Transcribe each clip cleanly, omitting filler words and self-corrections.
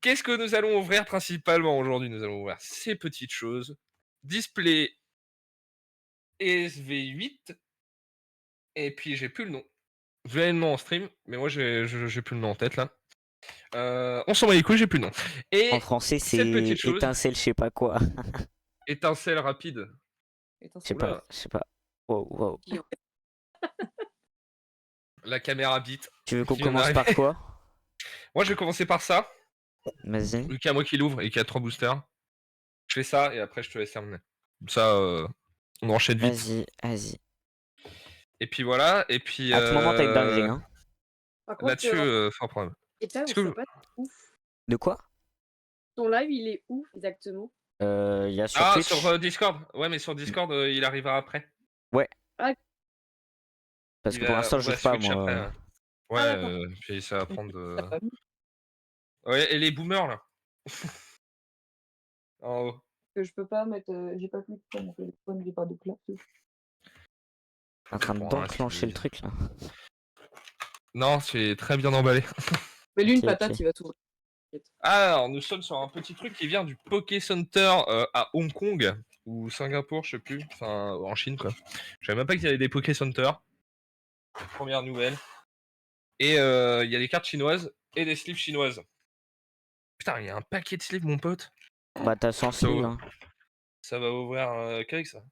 Qu'est-ce que nous allons ouvrir principalement aujourd'hui? Nous allons ouvrir ces petites choses. Display ESV8 et puis j'ai plus le nom. Je l'avais le nom en stream, mais moi j'ai plus le nom en tête là. On s'en bat les couilles, j'ai plus le nom. En Et français, cette c'est petite chose, étincelle, je sais pas quoi. étincelle rapide. Je sais pas, Oula, je sais pas. Wow, wow. la caméra bite Tu veux qu'on qui vient commence par d'arriver. quoi? Moi je vais commencer par ça. Vas-y. Vu qu'il y a moi qui l'ouvre et qu'il y a 3 boosters. Je fais ça et après je te laisse terminer. Comme ça, on enchaîne vite. Vas-y, vas-y. Et puis voilà, et puis À tout moment, t'as une dinguerie, hein. Par contre, là-dessus, sans problème. Ethan, Est-ce je vois que pas ouf. De quoi? Ton live, il est où exactement? Il y a sur ah, Twitch. sur Discord. Ouais, mais sur Discord, il arrivera après. Ouais. Ah. Parce Il que pour l'instant, on je va joue pas, switch après. moi. Ouais, Ah, d'accord. puis ça va prendre. T'as pas mis Ouais, et les boomers là. En haut. que je peux pas mettre. J'ai pas pu sur mon téléphone, j'ai pas de classe. En train Pour d'enclencher le truc là. Non, c'est très bien emballé. Mais lui, Ok, une patate, ok. il va tout. Alors, nous sommes sur un petit truc qui vient du Poké Center à Hong Kong ou Singapour, je sais plus. Enfin, en Chine quoi. Je savais même pas qu'il y avait des Poké Center. Première nouvelle. Et il y a des cartes chinoises et des sleeves chinoises. Putain, il y a un paquet de sleeves, mon pote. Bah, t'as 100 Ça, sleeves, hein. ça va ouvrir qu'avec ça.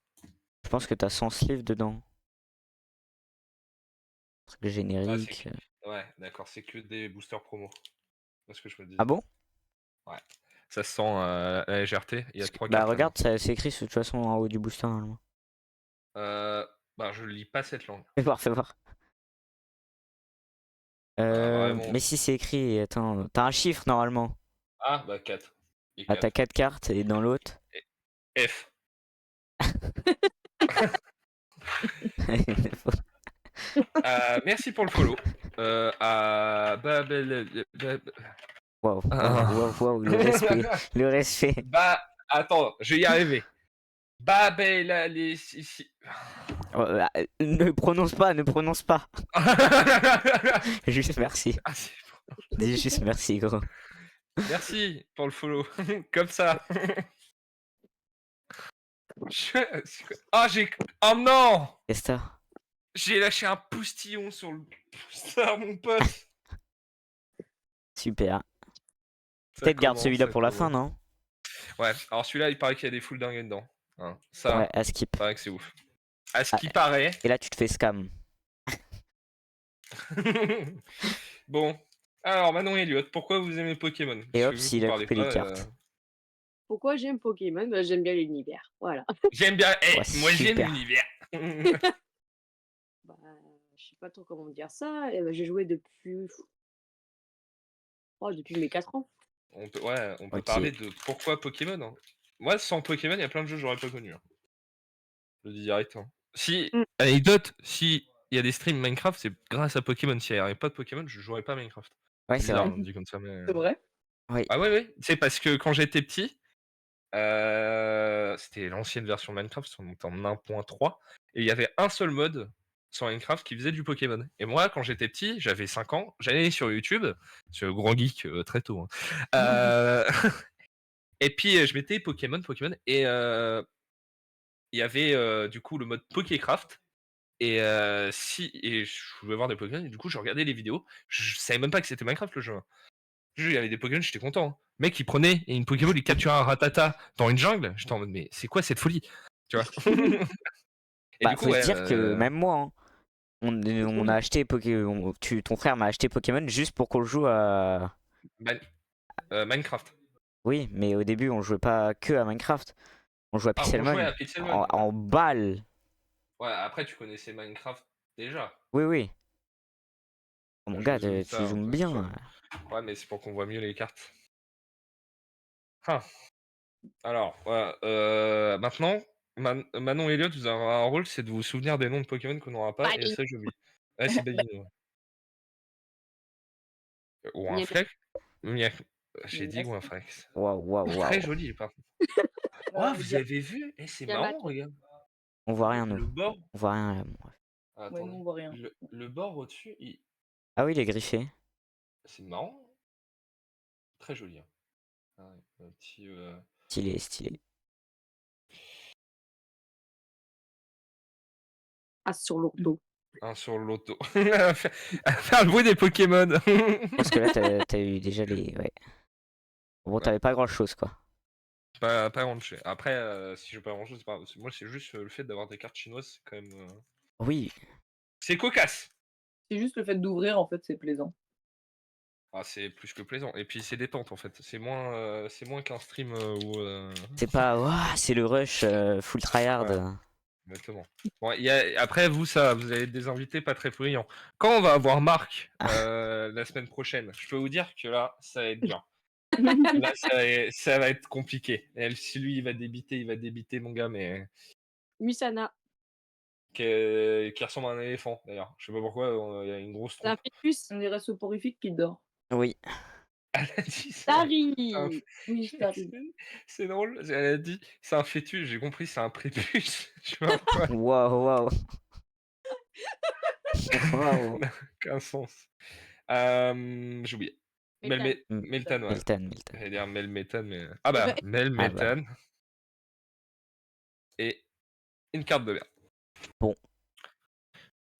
Je pense que t'as 100 sleeves dedans. Truc Ah, générique. ouais, d'accord, c'est que des boosters promo. C'est ce que je me dis. Ah bon? Ouais. Ça se sent la légèreté. Il y a 3 Bah, cartes. regarde, c'est écrit de toute façon en haut du booster normalement. Bah, je lis pas cette langue. Fais voir, fais voir. Vraiment. Mais si c'est écrit, attends, t'as un chiffre normalement. Ah, bah 4. Et Ah, 4. t'as 4 cartes et dans l'autre. F. Merci pour le follow. Waouh, waouh, waouh, le respect, le respect. Bah, attends, je vais y arriver. Oh, ne prononce pas, ne prononce pas. Juste merci. Ah, Dis juste merci, gros. merci pour le follow. Comme ça. j'ai. Oh non! Qu'est-ce que t'as? J'ai lâché un poustillon sur le booster, mon pote. Super. Ça Peut-être garde commence, celui-là ça pour la fin, commence. non? Ouais, alors celui-là, il paraît qu'il y a des full dingues dedans. Hein, ça, Ouais, à skip. il paraît que c'est ouf. À ce Ah, qui paraît. Et là, tu te fais scam. Bon. Alors, Manon et Elliot, pourquoi vous aimez Pokémon? Et Parce hop, que vu que s'il vous a parlez coupé les pas, cartes. Pourquoi j'aime Pokémon? Bah, j'aime bien l'univers. Voilà. J'aime bien. Ouais, Moi j'aime super. l'univers. Bah, je sais pas trop comment dire ça. Et bah, j'ai joué depuis. Oh, depuis mes 4 ans. On peut Ok. parler de pourquoi Pokémon. Hein. Moi, sans Pokémon, il y a plein de jeux que j'aurais pas connus. Hein. Je le dis direct. Hein. Si, anecdote, si il y a des streams Minecraft, c'est grâce à Pokémon. S'il n'y avait pas de Pokémon, je jouerais pas à Minecraft. Ouais, C'est c'est bizarre, vrai. on dit comme ça, mais. C'est vrai? Oui. Ah ouais. C'est parce que quand j'étais petit, c'était l'ancienne version de Minecraft, on était en 1.3, et il y avait un seul mode sur Minecraft qui faisait du Pokémon. Et moi, quand j'étais petit, j'avais 5 ans, j'allais sur YouTube, sur Grand Geek très tôt. Hein. Et puis je mettais Pokémon, et il y avait du coup le mode Pokécraft. Et je voulais voir des Pokémon, et du coup je regardais les vidéos, je savais même pas que c'était Minecraft le jeu. Hein. Il y avait des Pokémon, j'étais content. Hein. Mec, il prenait et une Pokéball, il capturait un Ratata dans une jungle. J'étais en mode, mais c'est quoi cette folie? Tu vois? Et Bah, du coup, faut se ouais. dire que même moi, hein, on a acheté Pokémon. Ton frère m'a acheté Pokémon juste pour qu'on le joue à. Minecraft. Oui, mais au début, on jouait pas que à Minecraft. On jouait à Ah, on jouait Pixelmon à Pixelmon. en balle. Ouais, après, tu connaissais Minecraft déjà. Oui, oui. Oh mon Je gars, zoome tu ça, zoomes pour que tu bien. Ouais, mais c'est pour qu'on voit mieux les cartes. Ah. Alors, voilà, maintenant, Manon et Elliot, vous avez un rôle, c'est de vous souvenir des noms de Pokémon qu'on n'aura pas, et ça, j'oublie. Ouais, c'est Badino. Ou un Fleck. J'ai dit ou un Flex. Waouh, waouh, Très waouh. joli, par contre. Oh, vous avez vu? C'est marrant, regarde. On voit rien, nous. Le bord. On voit rien là. Attendez. non, on voit rien. Le bord au-dessus, Ah oui, il est griffé. c'est marrant. Très joli. Hein. Ah ouais, un petit. Stylé, stylé. Ah, sur l'ordo. Un sur l'auto. À faire le bruit des Pokémon. Parce que là, t'as eu déjà les. Ouais. Bon, Ouais. t'avais pas grand chose, quoi. Pas grand chose. Après, si j'ai pas grand chose, c'est pas grave. Moi, c'est juste le fait d'avoir des cartes chinoises, c'est quand même. Oui, C'est cocasse. C'est juste le fait d'ouvrir, en fait, c'est plaisant. Ah, c'est plus que plaisant. Et puis, c'est détente en fait. C'est moins qu'un stream où. c'est pas. Ouah, c'est le rush full tryhard. Ouais. Exactement. Bon, après, vous avez des invités pas très brillants. Quand on va avoir Marc la semaine prochaine, je peux vous dire que là, ça va être dur. Là, ça va être compliqué. Et si lui, il va débiter, mon gars, mais Misana. qui ressemble à un éléphant, d'ailleurs. Je sais pas pourquoi, il y a une grosse C'est un trompe. fœtus. On dirait soporifique qui dort. Oui. Elle a dit ça. Tari. Oui, je t'arrive. C'est drôle. Elle a dit, c'est un fœtus. J'ai compris, c'est un prépuce. Je sais pas pourquoi. Waouh, waouh. Waouh. Aucun sens. J'ai oublié. Méthane. Meltan, ouais. Milton. J'allais dire Melmetan, mais. Ah bah, Ouais. Melmetan. Et une carte de merde. Bon.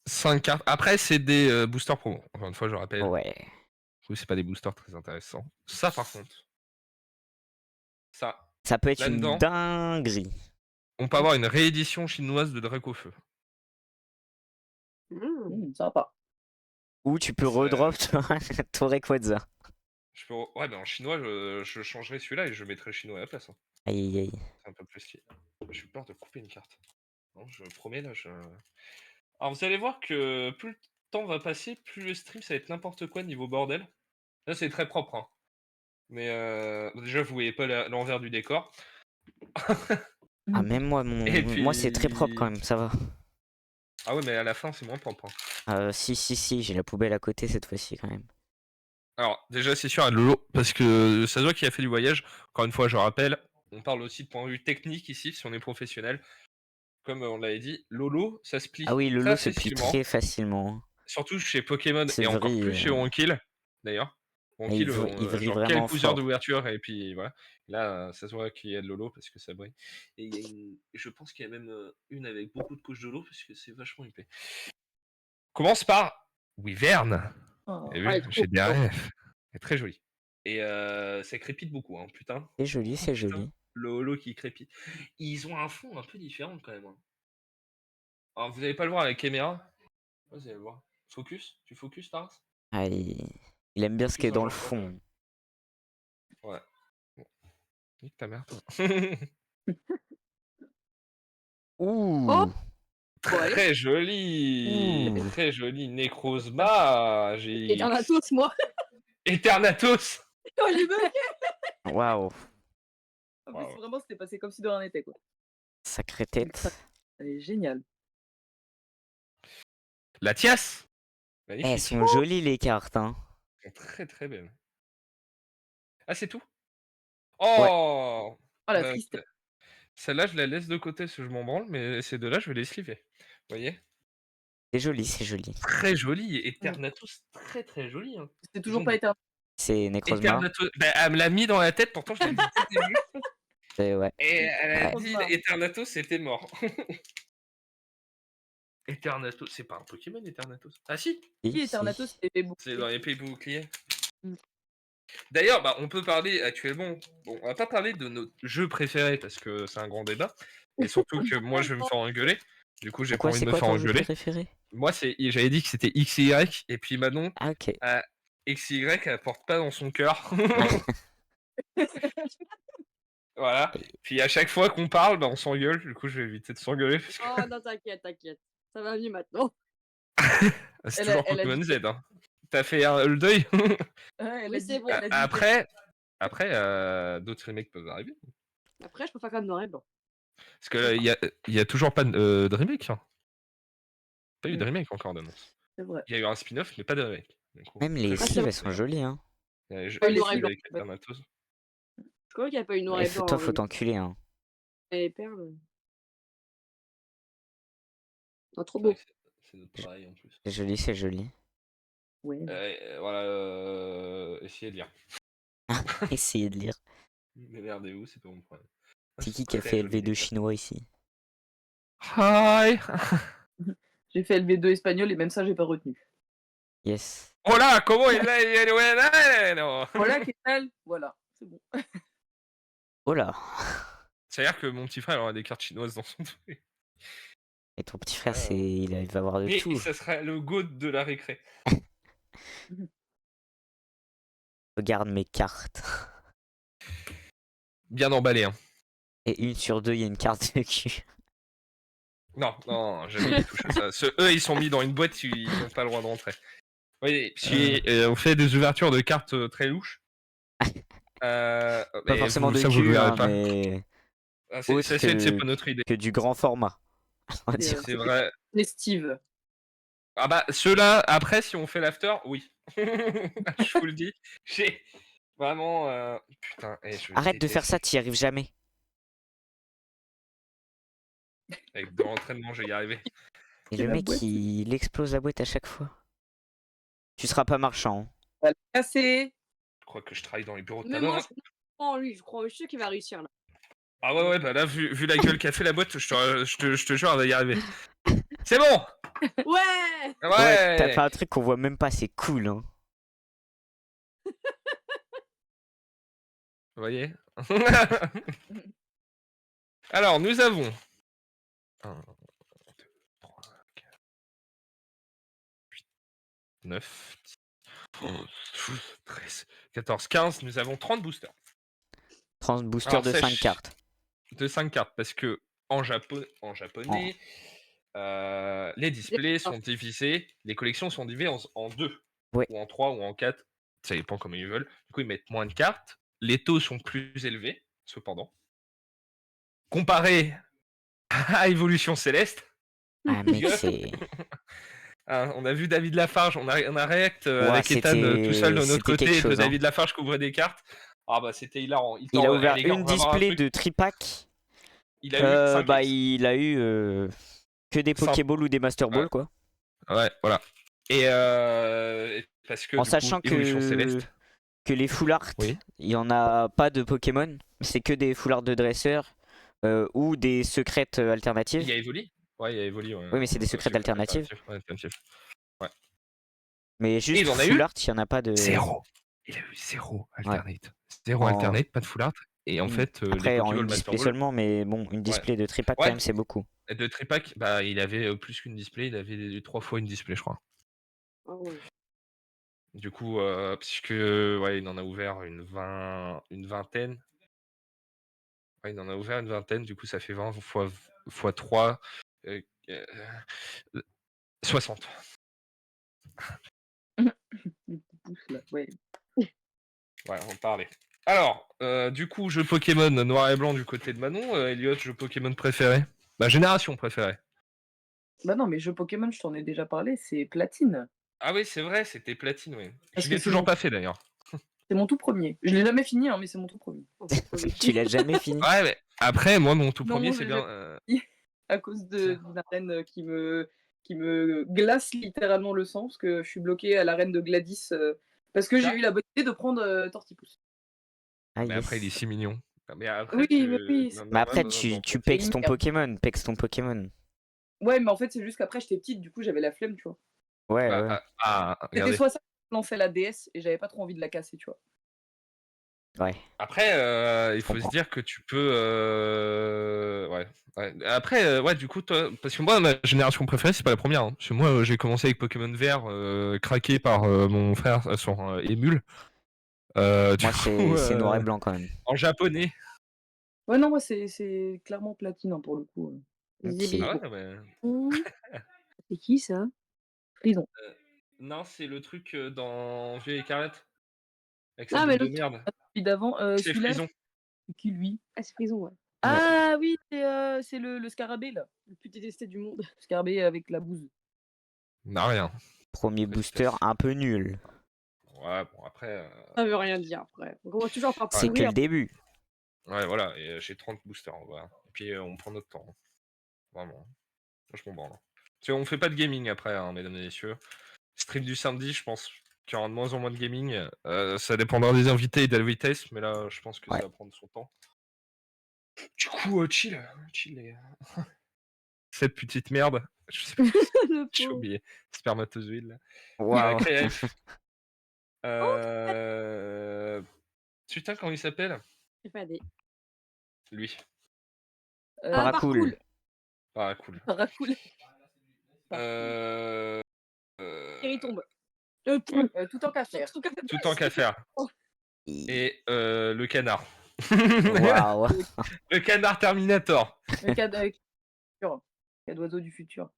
5 cartes. Après, c'est des boosters promo. Encore une fois, je rappelle. Ouais. Oui, c'est pas des boosters très intéressants. Ça, par contre. Ça. Ça peut être une Là-dedans. dinguerie. On peut avoir une réédition chinoise de Dracofeu. Sympa. Ou tu peux redrop ton Rayquaza. Ouais, mais en chinois, je changerai celui-là et je mettrai le chinois à la place. Hein. Aïe, aïe, aïe. C'est un peu plus stylé. J'ai peur de couper une carte. Non, je promets, là, Alors, vous allez voir que plus le temps va passer, plus le stream, ça va être n'importe quoi niveau bordel. Là, c'est très propre. Hein. Mais déjà, vous voyez pas l'envers du décor. Ah, même moi, Et moi c'est très propre puis- quand même, ça va. Ah ouais, mais à la fin, c'est moins propre. Hein. Si, j'ai la poubelle à côté cette fois-ci quand même. Alors, déjà, c'est sûr, à Lolo, parce que ça se voit qu'il a fait du voyage. Encore une fois, je rappelle, on parle aussi de point de vue technique ici, si on est professionnel. Comme on l'avait dit, Lolo, ça se plie Ah oui, très Lolo se plie facilement. très facilement. Surtout chez Pokémon C'est et encore vrai, plus chez Wonkill, d'ailleurs. il Wonkill, vrille genre vraiment quelques heures fort. d'ouverture et puis voilà. Là, ça se voit qu'il y a de Lolo parce que ça brille. Et il y a je pense qu'il y a même une avec beaucoup de couches de Lolo parce que c'est vachement épais. Commence par Wyvern. Oh. T'as Ah, elle est vu, trop chez DRF. Elle est très jolie. Et ça crépite beaucoup, hein, putain. C'est joli, c'est Putain, joli. le holo qui crépite. Ils ont un fond un peu différent quand même. Hein. Alors vous allez pas le voir avec caméra. Vous allez le voir. Focus. Tu focus, Tars? Ah, il aime bien ce qui est dans le fond. Ouais. Bon. Nique ta mère. Ouh. Oh. Très joli. Ouh. Très joli. Necrozma. Et t'en as tous, moi. Eternatus. Oh, j'ai bugué. Waouh. En Wow. plus, vraiment, c'était passé comme si de rien n'était, quoi. Sacrée tête. Elle est géniale. La Tias. Magnifique. Elles sont jolies les cartes, hein. Elles sont très très belles. Ah, c'est tout? Oh. Oh, la Ouais, tristesse. Celle-là, je la laisse de côté parce que je m'en branle, mais ces deux-là, je vais les sliver. Vous voyez? C'est joli, c'est joli. Très joli. Eternatus, très très joli. Hein. C'est toujours pas éternel. C'est Necrozma. Eternatus, bah, elle me l'a mis dans la tête, pourtant je l'ai dit dès le début. Ouais. Et elle a Ouais. dit Eternatus, c'était mort. Eternatus, c'est pas un Pokémon, Eternatus. Ah si, Qui Eternatus, c'était beau. c'est dans les pays boucliers. Mm. D'ailleurs, bah, on peut parler actuellement. Bon, on va pas parler de notre jeu préféré parce que c'est un grand débat. Et surtout que moi, je vais me faire engueuler. Du coup, j'ai pas Pourquoi envie c'est de me quoi faire ton jeu engueuler. préféré? Moi, j'avais dit que c'était XY, et puis Manon, Ah ok. XY, elle porte pas dans son cœur. Voilà. Puis à chaque fois qu'on parle, bah, on s'engueule. Du coup, je vais éviter de s'engueuler. Parce que Oh non, t'inquiète. Ça va mieux maintenant. c'est Elle toujours a Pokémon dit- Z. Hein. T'as fait le deuil. Ouais, elle Oui, a c'est dit- bon. elle a dit- Après, d'autres remakes peuvent arriver. Après, je peux faire comme noir et blanc. Parce que il y a toujours pas de remake. Hein. Pas eu de remake encore d'annonce. C'est vrai. Il y a eu un spin-off, mais pas de remake. Du coup, Même les très sleeves, bien. elles sont jolies, hein. Il y a Pas eu les noir et sleeves blanc, avec en fait. Eternatus. Je crois qu'il n'y a pas eu noir Et et blanc. toi, faut t'enculer, hein. Et perles. Oh, trop C'est beau. vrai que c'est notre travail en plus. C'est joli, c'est joli. Ouais. Voilà, essayez de lire. Essayez de lire. Démerdez-vous, c'est pas mon problème. C'est qui a fait LV2 chinois ici? Hi. J'ai fait LV2 espagnol et même ça, j'ai pas retenu. Yes. Hola, ¿cómo es? Bueno. Voilà, qu'est-ce que voilà, c'est bon. Oh là. C'est-à-dire que mon petit frère aura des cartes chinoises dans son truc. Et ton petit frère, Ah, il va avoir de Et tout. ça sera le goat de la récré. Regarde mes cartes. Bien emballé, hein. Et 1 sur 2, il y a une carte de cul. Non, jamais touche à ça. Eux, ils sont mis dans une boîte, ils n'ont pas le droit de rentrer. Oui, si on fait des ouvertures de cartes très louches. Pas forcément de ça, vous le cul, verrez hein, pas. mais Ah, autre c'est pas notre idée. que du grand format. On va C'est, dire. C'est vrai. Les Steve. Ah bah, ceux-là, après, si on fait l'after, oui. Je vous le dis. J'ai vraiment... Putain, je Arrête de faire déteste. ça, t'y arrives jamais. Avec de l'entraînement, je vais y arriver. Et C'est le la mec, boîte. il explose la boîte à chaque fois. Tu seras pas marchand. Hein. On va le casser. Je crois que je travaille dans les bureaux de Mais Thanos. moi, je crois en lui, je suis sûr qu'il va réussir là. Ah ouais, bah là, vu la gueule qu'a fait la boîte, je te jure, elle va y arriver. C'est bon. Ouais. Ouais, t'as Ouais. fait un truc qu'on voit même pas, c'est cool. Hein. Vous voyez. Alors, nous avons 1, 2, 3, 4, 8, 9, 10, 12, 13, 14, 15. Nous avons 30 boosters. 30 boosters Alors, de 5 sèche. cartes. De 5 cartes, parce que en japonais, les displays sont divisés, les collections sont divisées en 2, Ouais. ou en 3, ou en 4. Ça dépend comment ils veulent. Du coup, ils mettent moins de cartes. Les taux sont plus élevés, cependant. Comparé à Evolution Céleste. Ah mec, c'est... Hein, on a vu David Lafarge, on a react Ouais, avec Ethan tout seul de notre c'était côté, quelque de chose, hein. David Lafarge qui ouvrait des cartes. Ah bah c'était hilarant. Il a ouvert les gars, une on va voir un display truc. de tripack. Il a eu 5 Bah, il a eu que des Simple. Pokéballs ou des Master Balls, quoi. Ouais, voilà. Et parce que En du sachant coup, Evolution Céleste. que les full art, Oui. il y en a pas de Pokémon. C'est que des full art de dresseurs ou des secrètes alternatives. Il y a Evoli. Ouais, il y a Evoli. Ouais. Oui, mais c'est des secrètes alternatives. Ouais, alternatives. Mais juste il en a full eu art, il y en a pas de... Zéro. Il a eu 0 alternate. 0 En- alternate, pas de full art. Et en fait, Après, les en Pokéballs une Master display Ball. seulement, mais bon, une display de tripack, Ouais. quand même, c'est beaucoup. Et de tripack, bah, il avait plus qu'une display, il avait 3 fois une display, je crois. Ah ouais. Du coup, puisque ouais, il en a ouvert une vingtaine. Ouais, il en a ouvert une vingtaine, du coup ça fait 20 fois 3, 60. Les petits pouces, là. Ouais. Ouais, on parlait. Alors, du coup, jeu Pokémon noir et blanc du côté de Manon. Elliot, jeu Pokémon préféré? Bah, génération préférée. Bah non, mais jeu Pokémon, je t'en ai déjà parlé, c'est Platine. Ah oui, c'est vrai, c'était Platine, oui. Parce Je que l'ai c'est toujours mon- pas fait d'ailleurs. C'est mon tout premier. Je l'ai jamais fini, hein, mais c'est mon tout premier. Oh, c'est trop Tu l'as jamais fini? Ouais, mais après, moi, mon tout Non, premier, je c'est l'ai bien. À cause d'une arène qui me glace littéralement le sang, parce que je suis bloqué à l'arène de Gladys, parce que j'ai Ça eu la bonne idée de prendre Tortipousse. Ah, Mais après, il est yes. 6 millions. Mais après, Oui, mais oui. Non, Mais après, non, tu non, pex ton hyper- Pokémon. Pex ton Pokémon. Ouais, mais en fait, c'est juste qu'après, j'étais petite, du coup, j'avais la flemme, tu vois. Ouais, bah, ouais. C'était regardez. soit ça, je lançais la DS et j'avais pas trop envie de la casser, tu vois. Ouais. Après, il faut se comprends. dire que tu peux. Ouais. Après, ouais, du coup, toi. Parce que moi, ma génération préférée, c'est pas la première. Hein. Parce que moi, j'ai commencé avec Pokémon Vert, craqué par mon frère sur Emule. Du Moi, coup, c'est noir et blanc quand même. en japonais. Ouais, non, moi, c'est clairement platine, hein, pour le coup. Zébi. Ah ouais, mais. C'est qui ça? Frison. Non, c'est le truc dans Vieux Écarlate. Avec sa Ah, boule mais de l'autre. merde. Celui d'avant, C'est celui-là, Frison. c'est qui, lui? Ah, c'est prison, ouais. Ah oui, c'est le scarabée, là. Le plus détesté du monde. Scarabée avec la bouse. N'a rien. Premier booster un peu nul. Ouais, bon, après. Ça veut rien dire après. On commence toujours par C'est que pourrir. le début. Ouais, voilà. Et j'ai 30 boosters. Voilà. Et puis, on prend notre temps. Vraiment. Franchement, bon. On fait pas de gaming après, hein, mesdames et messieurs. Stream du samedi, je pense qu'il y aura de moins en moins de gaming. Ça dépendra des invités et de la vitesse, mais là, je pense que Ouais. ça va prendre son temps. Du coup, chill, les gars. Cette petite merde. Je sais pas, Le j'ai pauvre. oublié. Spermatozoïde, là. Waouh. KF. Putain, comment il s'appelle? J'ai pas des. Lui. Paracool. Ah, cool. Paracool. Euh... Il tombe. Tout en qu'à faire. Tout en qu'à faire. Et le canard. Waouh. Le canard Terminator. Le cas futur. Cas d'oiseau du futur.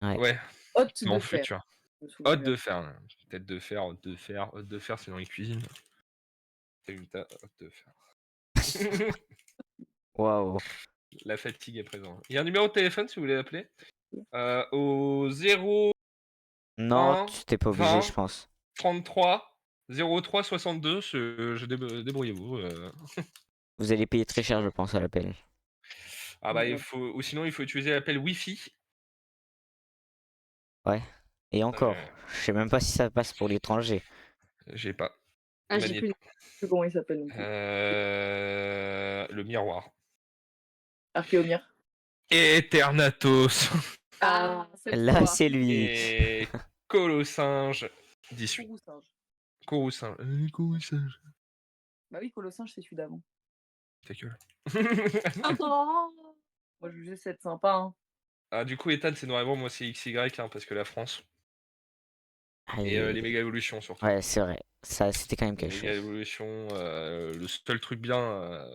Ouais, Hôte mon de fer. futur. je me souviens Hôte bien. de fer. Là. Tête de fer, hôte de fer. Hôte de fer, c'est dans les cuisines. C'est une hôte de fer. Waouh. La fatigue est présente. Il y a un numéro de téléphone si vous voulez appeler. Au 0 Non, 1 tu t'es pas obligé, 20 je pense. 33 03 62. Débrouillez-vous. Vous allez payer très cher, je pense, à l'appel. Ah bah il faut, ou sinon il faut utiliser l'appel Wi-Fi. Et encore, Ouais. je sais même pas si ça passe pour l'étranger. J'ai pas. Ah, j'ai Magnéto. plus. Je sais plus comment il s'appelle non plus. Le miroir. Archéomir. Eternatos. Ah, cette Là, fois. c'est lui. Et Colossinge 18. Courroucinge. Colossinge. Bah oui, Colossinge, c'est celui d'avant. Ta gueule. Oh. Moi, je jugeais c'est sympa. Hein. Ah, du coup, Ethan, c'est noir et blanc, moi c'est XY, hein, parce que la France. Et Allez. les méga évolutions surtout. Ouais, c'est vrai. Ça, c'était quand même Les quelque méga chose. évolutions, le seul truc bien.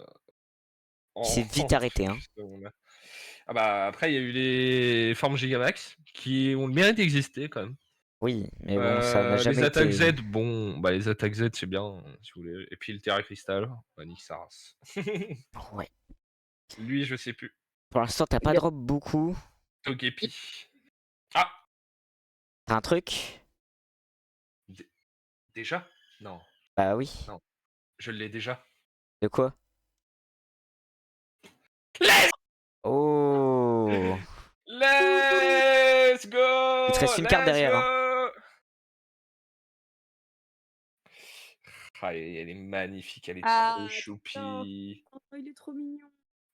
C'est vite arrêté, hein. Ah bah après, il y a eu les formes Gigamax qui ont le mérite d'exister quand même. Oui, mais bon, ça n'a jamais les attaques été. Z, bon, bah les attaques Z c'est bien, si vous voulez. Et puis le Terra Crystal, bah nique sa race. Ouais. Lui, je sais plus. Pour l'instant, t'as pas drop beaucoup. Togepi. Ah, T'as un truc? déjà? Non, Bah oui. Non. je l'ai déjà. De quoi? Let's, Oh. Let's go! Il te reste une carte derrière, Go! Ah, elle est magnifique, elle est trop choupi. Oh, il est trop mignon.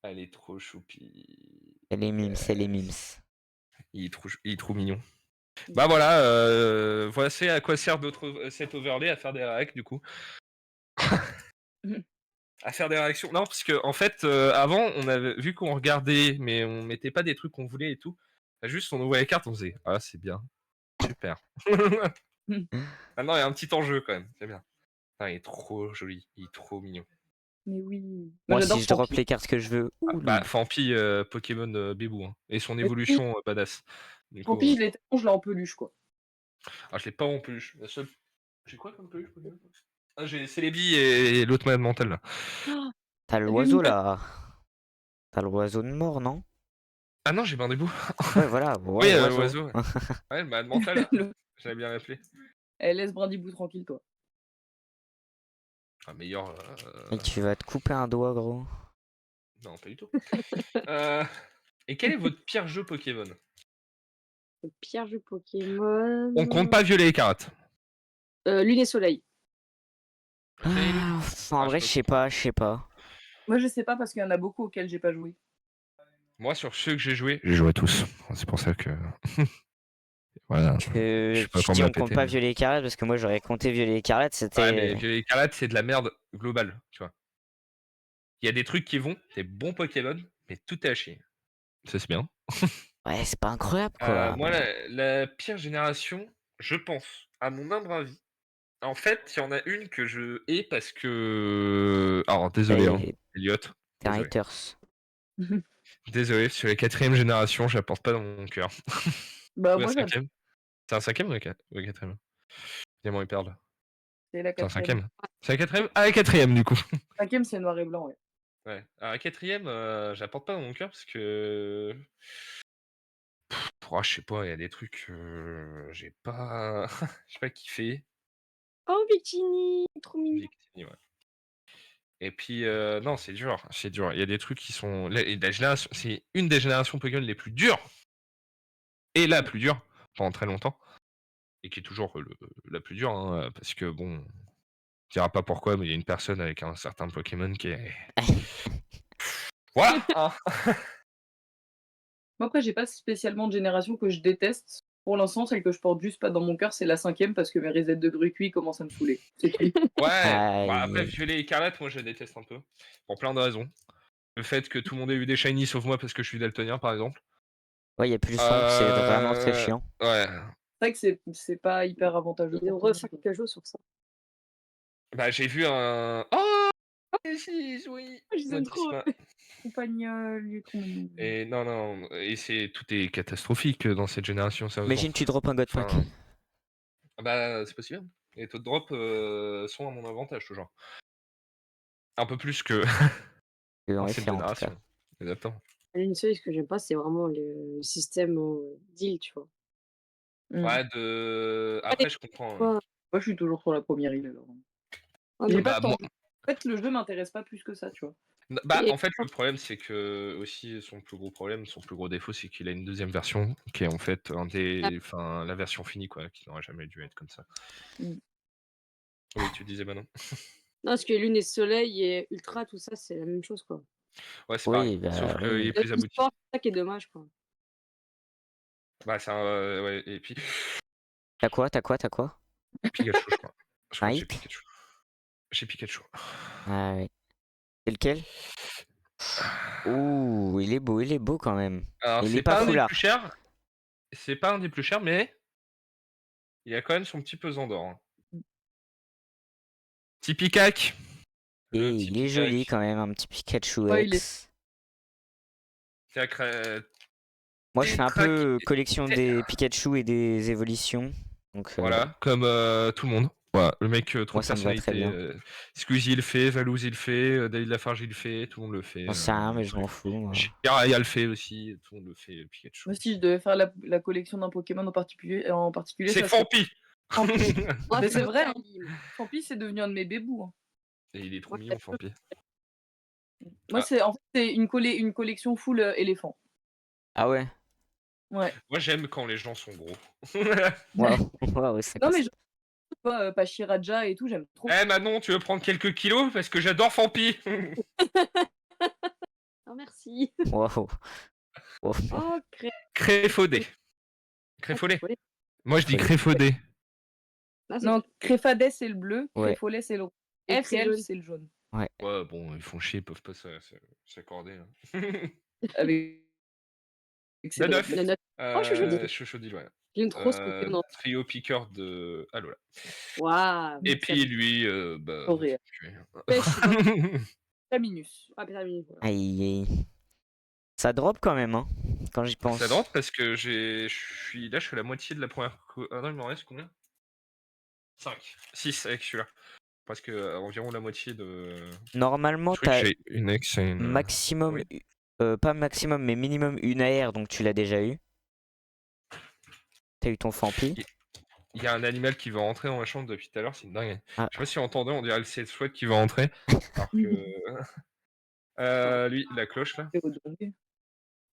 Elle est trop choupi. C'est les mimes, c'est les mimes. Il est trop mignon. Bah voilà, voici à quoi sert cet overlay, à faire des réacts du coup. À faire des réactions. Non, parce que en fait, avant, on avait vu qu'on regardait, mais on mettait pas des trucs qu'on voulait et tout. Juste, on ouvrait les cartes, on faisait ah c'est bien, super. Maintenant, il y a un petit enjeu quand même, c'est bien. Ah, il est trop joli, il est trop mignon. Mais oui. Moi, j'adore si je drop Fampi. les cartes que je veux. Ah, Ouh, bah, Fampi, Pokémon bébou, hein. Et son évolution badass. Du coup, Fampi, je l'ai en peluche, quoi. ah, je l'ai pas en peluche. La seule... J'ai quoi comme peluche Pokémon? Ah, j'ai Celebi et l'autre malade mental là. t'as l'oiseau là. T'as l'oiseau de mort, non? Ah non, j'ai Bindébou. Ouais, voilà. Oui, Ouais, l'oiseau. Ouais, le malade mental. J'avais bien rappelé. Eh, laisse Brindibou tranquille, toi. Ah, meilleur. Et tu vas te couper un doigt, gros. Non, pas du tout. Et quel est votre pire jeu Pokémon? Le pire jeu Pokémon. On compte pas Violet et Écarlate. Lune et Soleil. Ah, en vrai, je sais pas. Moi, je sais pas parce qu'il y en a beaucoup auxquels j'ai pas joué. Moi, sur ceux que j'ai joué à tous. C'est pour ça que. Voilà. Je sais pas Tu comment dis me la on compte péter, pas mais- Violet Écarlate parce que moi j'aurais compté Violet Écarlate, c'était. Ouais, mais Violet et Écarlate, c'est de la merde globale, tu vois. Il y a des trucs qui vont, des bons Pokémon, mais tout est à chier. Ça, c'est bien. Ouais, c'est pas incroyable quoi. Moi, la pire génération, je pense, à mon humble avis. En fait, il y en a une que je hais parce que. Alors, désolé, hein, Elliot. T'es un Désolé. haters. Désolé, sur la 4ème génération, je la porte pas dans mon cœur. Bah, Ou la moi, 5ème. C'est un 5ème ou la 4ème? Diamant et perle. c'est la C'est un quatrième. 5ème. C'est la 4ème? Ah, la 4ème du coup. Cinquième, c'est noir et blanc, ouais. Ouais. Alors, la 4ème, je la porte pas dans mon cœur parce que. Je sais pas, il y a des trucs. J'ai pas. J'ai pas kiffé. Oh, Victini, trop mignon. Victini, ouais. Et puis, non, c'est dur. C'est dur. Il y a des trucs qui sont. La génération... C'est une des générations Pokémon les plus dures. Et la plus dure pendant très longtemps. et qui est toujours la plus dure, hein, parce que bon, on dira pas pourquoi, mais il y a une personne avec un certain Pokémon qui est. Voilà hein. Moi, après, j'ai pas spécialement de génération que je déteste. Pour l'instant, celle que je porte juste pas dans mon cœur, c'est la 5e parce que mes resets de Grucuit commencent à me saouler. C'est tout. Ouais, bah après Aïe. Violet écarlate, moi je la déteste un peu. Pour plein de raisons. Le fait que tout le monde ait eu des shiny sauf moi parce que je suis daltonien par exemple. Ouais, il y a plus de fond, c'est vraiment très chiant. Ouais. C'est vrai que c'est pas hyper avantageux. Ils ont pour tout le refait monde. quelque chose sur ça. Bah j'ai vu un. Oh si, oui. Je les aime trop. Modisma. Compagnol, il est trop mignon. Et non, et tout est catastrophique dans cette génération, sérieusement. Imagine, tu drops un God Pack. Enfin, bah c'est possible. Et les taux de drop sont à mon avantage toujours. Un peu plus que En l'ancienne effet, en tout cas. génération. Exactement. Une seule, ce que j'aime pas, c'est vraiment le système deal, tu vois. Ouais, après je comprends. Quoi. Moi, je suis toujours sur la première île alors. Ouais, J'ai mais pas Bah, tant. En fait, le jeu m'intéresse pas plus que ça, tu vois. Bah, Et- en fait, le problème, c'est que aussi son plus gros problème, son plus gros défaut, c'est qu'il a une deuxième version qui est en fait la version finie, quoi, qui n'aurait jamais dû être comme ça. Mm. Oui, tu disais, bah non. Non, parce que Lune et Soleil et Ultra, tout ça, c'est la même chose, quoi. Ouais, c'est Oui, pareil. bah, Sauf qu'il oui. est plus abouti. L'histoire, c'est ça qui est dommage, quoi. Bah, c'est ouais, et puis T'as quoi Pikachu, je crois. Je crois que j'ai Mike Pikachu. J'ai Pikachu. Ah oui. C'est lequel? Ouh, il est beau quand même. Alors, Il c'est est pas pas un des foulard. plus chers. C'est pas un des plus chers, mais il a quand même son petit pesant d'or. Hein. Petit Pikac. Et Le petit il est joli Pikac. quand même, un petit Pikachu Ouais, il X. Moi, je fais un peu collection des Pikachu et des évolutions. Donc, Voilà, comme tout le monde. Voilà, le mec, trop moi, de ça me va très personnalité. bien. Squeezie il le fait, Valouz il le fait, David Lafarge il le fait, tout le monde le fait. J'en sais rien, mais je m'en fous. moi. Jiraiya le fait aussi, tout le monde le fait. Pikachu. Moi, si je devais faire la collection d'un Pokémon en particulier, C'est ça serait Fampi. Fampi. Moi, Mais c'est c'est vrai, hein. Salim. Fampi, c'est devenu un de mes bébous. Hein. Et il est trop Moi, mignon, Fampi. Moi, Ah. c'est en fait c'est une collection full éléphant. Ah ouais? Ouais. Moi j'aime quand les gens sont gros. Waouh, waouh, ça Non, casse. mais je sais pas, Pachiraja et tout, j'aime trop. Eh Manon, tu veux prendre quelques kilos parce que j'adore Fampi. Oh, merci. Waouh. Waouh. Oh, Créfaudé. Créfollet. Moi je dis Créfaudé. Non, Créfadès, c'est le bleu, Ouais. Créfollet, c'est le rouge. Et F, c'est Créelf, jaune. c'est le jaune. Ouais, bon, ils font chier, ils peuvent pas s'accorder. Hein. Avec De neuf. Nonote. Oh, Chouchoudil. Chouchoudil, ouais. J'aime trop ce Pokémon. Trio piqueur de Alola. Waouh. Et puis lui, bah. Auréa. Terminus. Ah, putain, mais voilà. Aïe, aïe. Ça drop quand même, hein, quand j'y pense. Ça drop parce que je suis à la moitié de la première. Ah non, il m'en reste combien 5. 6 avec celui-là. Presque environ la moitié de. Normalement, Je crois que t'as j'ai une ex et une. maximum, Oui. pas maximum, mais minimum une AR, donc tu l'as déjà eu. T'as eu ton Fampi. Il y a un animal qui va rentrer dans ma chambre depuis tout à l'heure, c'est une dingue. Ah. Je sais pas si vous entendez, on dirait le ciel sweat qui va rentrer. Alors que. Lui, la cloche là.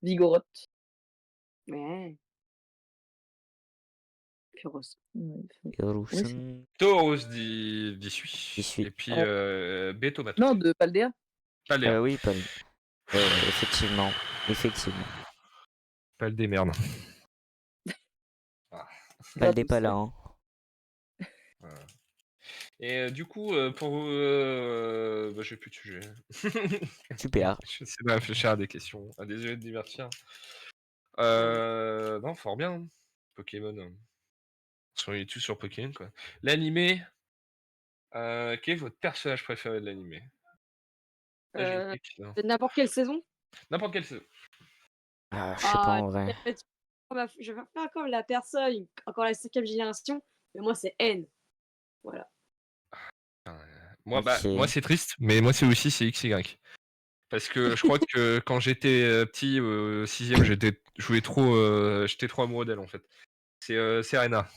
Vigoroth. Ouais. Puros. Roussen. Tauros d'y suis. Et puis Bétomatos. Non, de Paldea. Paldea. Oui, pas. Effectivement. Effectivement. Pas des merdes. Pas des pas là, hein. Voilà. Et du coup, pour bah, j'ai plus de sujet. Super. J'essaie de réfléchir à des questions, à des jeux de divertir. Non, fort bien. Hein. Pokémon. On est tous sur Pokémon, quoi. L'animé. Quel est votre personnage préféré de l'animé De n'importe quelle saison. N'importe quelle saison. Ah, je sais pas en vrai. Je vais faire comme la personne, encore la 5e génération, mais moi c'est N. Voilà. Moi, Ok. moi c'est triste, mais moi c'est XY. Parce que je crois que quand j'étais petit, 6ème, j'étais trop amoureux d'elle en fait. C'est Serena.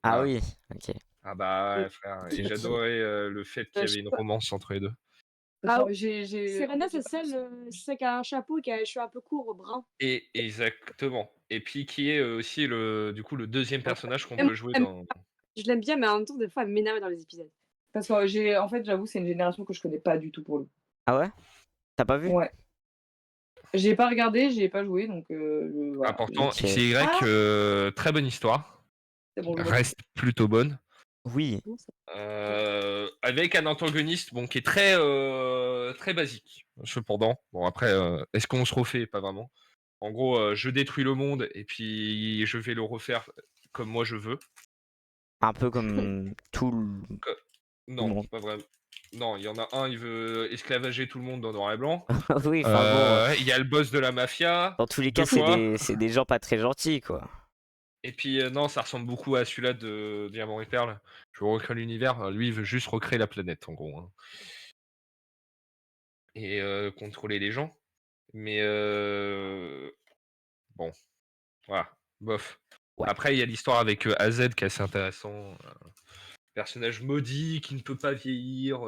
Ah Voilà. oui, ok. Ah bah ouais, frère. Et j'adorais le fait qu'il y avait une romance entre les deux. Ah, j'ai. Serena, c'est celle qui a un chapeau et qui a les cheveux un peu courts, bruns. Et exactement. Et puis qui est aussi du coup le deuxième personnage qu'on Et moi, peut jouer dans. je l'aime bien, mais en même temps, des fois, elle m'énerve dans les épisodes. Parce que en fait, j'avoue, c'est une génération que je connais pas du tout pour le coup. Ah ouais? T'as pas vu? Ouais. J'ai pas regardé, j'ai pas joué, donc voilà. Pourtant, Ok. XY, très bonne histoire, C'est bon, je vois. reste plutôt bonne. Oui. Comment ça Avec un antagoniste qui est très, très basique, cependant. Bon, après, est-ce qu'on se refait? Pas vraiment. En gros, je détruis le monde et puis je vais le refaire comme moi je veux. Un peu comme tout le Non, monde. pas vraiment. Non, il y en a un, il veut esclavager tout le monde dans noir et blanc. Oui, enfin bon, Il y a le boss de la mafia, dans tous les deux cas, c'est fois. des gens pas très gentils, quoi. Et puis, non, ça ressemble beaucoup à celui-là de Diamant et Perle. Je recrée l'univers. Lui, il veut juste recréer la planète, en gros. Hein. Et contrôler les gens. Mais bon, voilà, bof. Ouais. Après, il y a l'histoire avec AZ qui est assez intéressant. Personnage maudit qui ne peut pas vieillir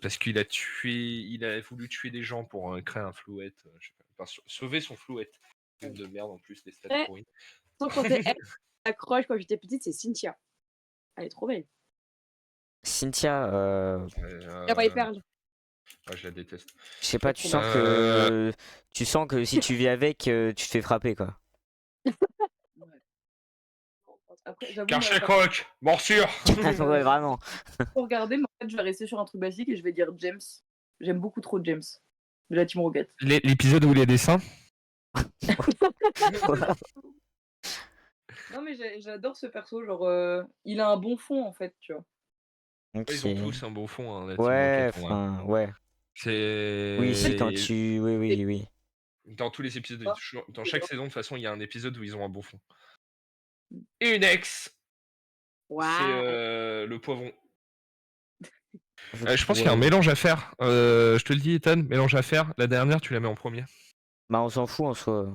parce qu'il a voulu tuer des gens pour créer un flouette. Je sais pas, enfin, sauver son flouette. Film de merde en plus, des stats Ouais. pourris. Sans compter, elle accroche quand j'étais petite, c'est Cynthia. Elle est trop belle. Cynthia, La White Pearl. Ouais, je la déteste. je sais pas, trop bien. tu sens que si tu vis avec, tu te fais frapper, quoi. Après, j'avoue, Karcher Croc, morsure. Ouais, vraiment. pour regarder, mais en fait, je vais rester sur un truc basique et je vais dire James. J'aime beaucoup trop James de la Team Rocket. L'épisode où il y a des seins. Non, mais j'adore ce perso. Genre, il a un bon fond en fait, tu vois. Ok. Ils ont tous un beau fond, hein, la Team Ouais, Rocket, en vrai. enfin, ouais. Oui, c'est quand C'est tu. Oui, oui, oui. dans tous les épisodes, dans chaque saison, de toute façon, il y a un épisode où ils ont un beau fond. Mm. Et une ex, c'est Waouh. le poivron. Je Je pense qu'il y a un ouais. mélange à faire. Je te le dis, Ethan, mélange à faire. La dernière, tu la mets en premier. Bah, on s'en fout en soi.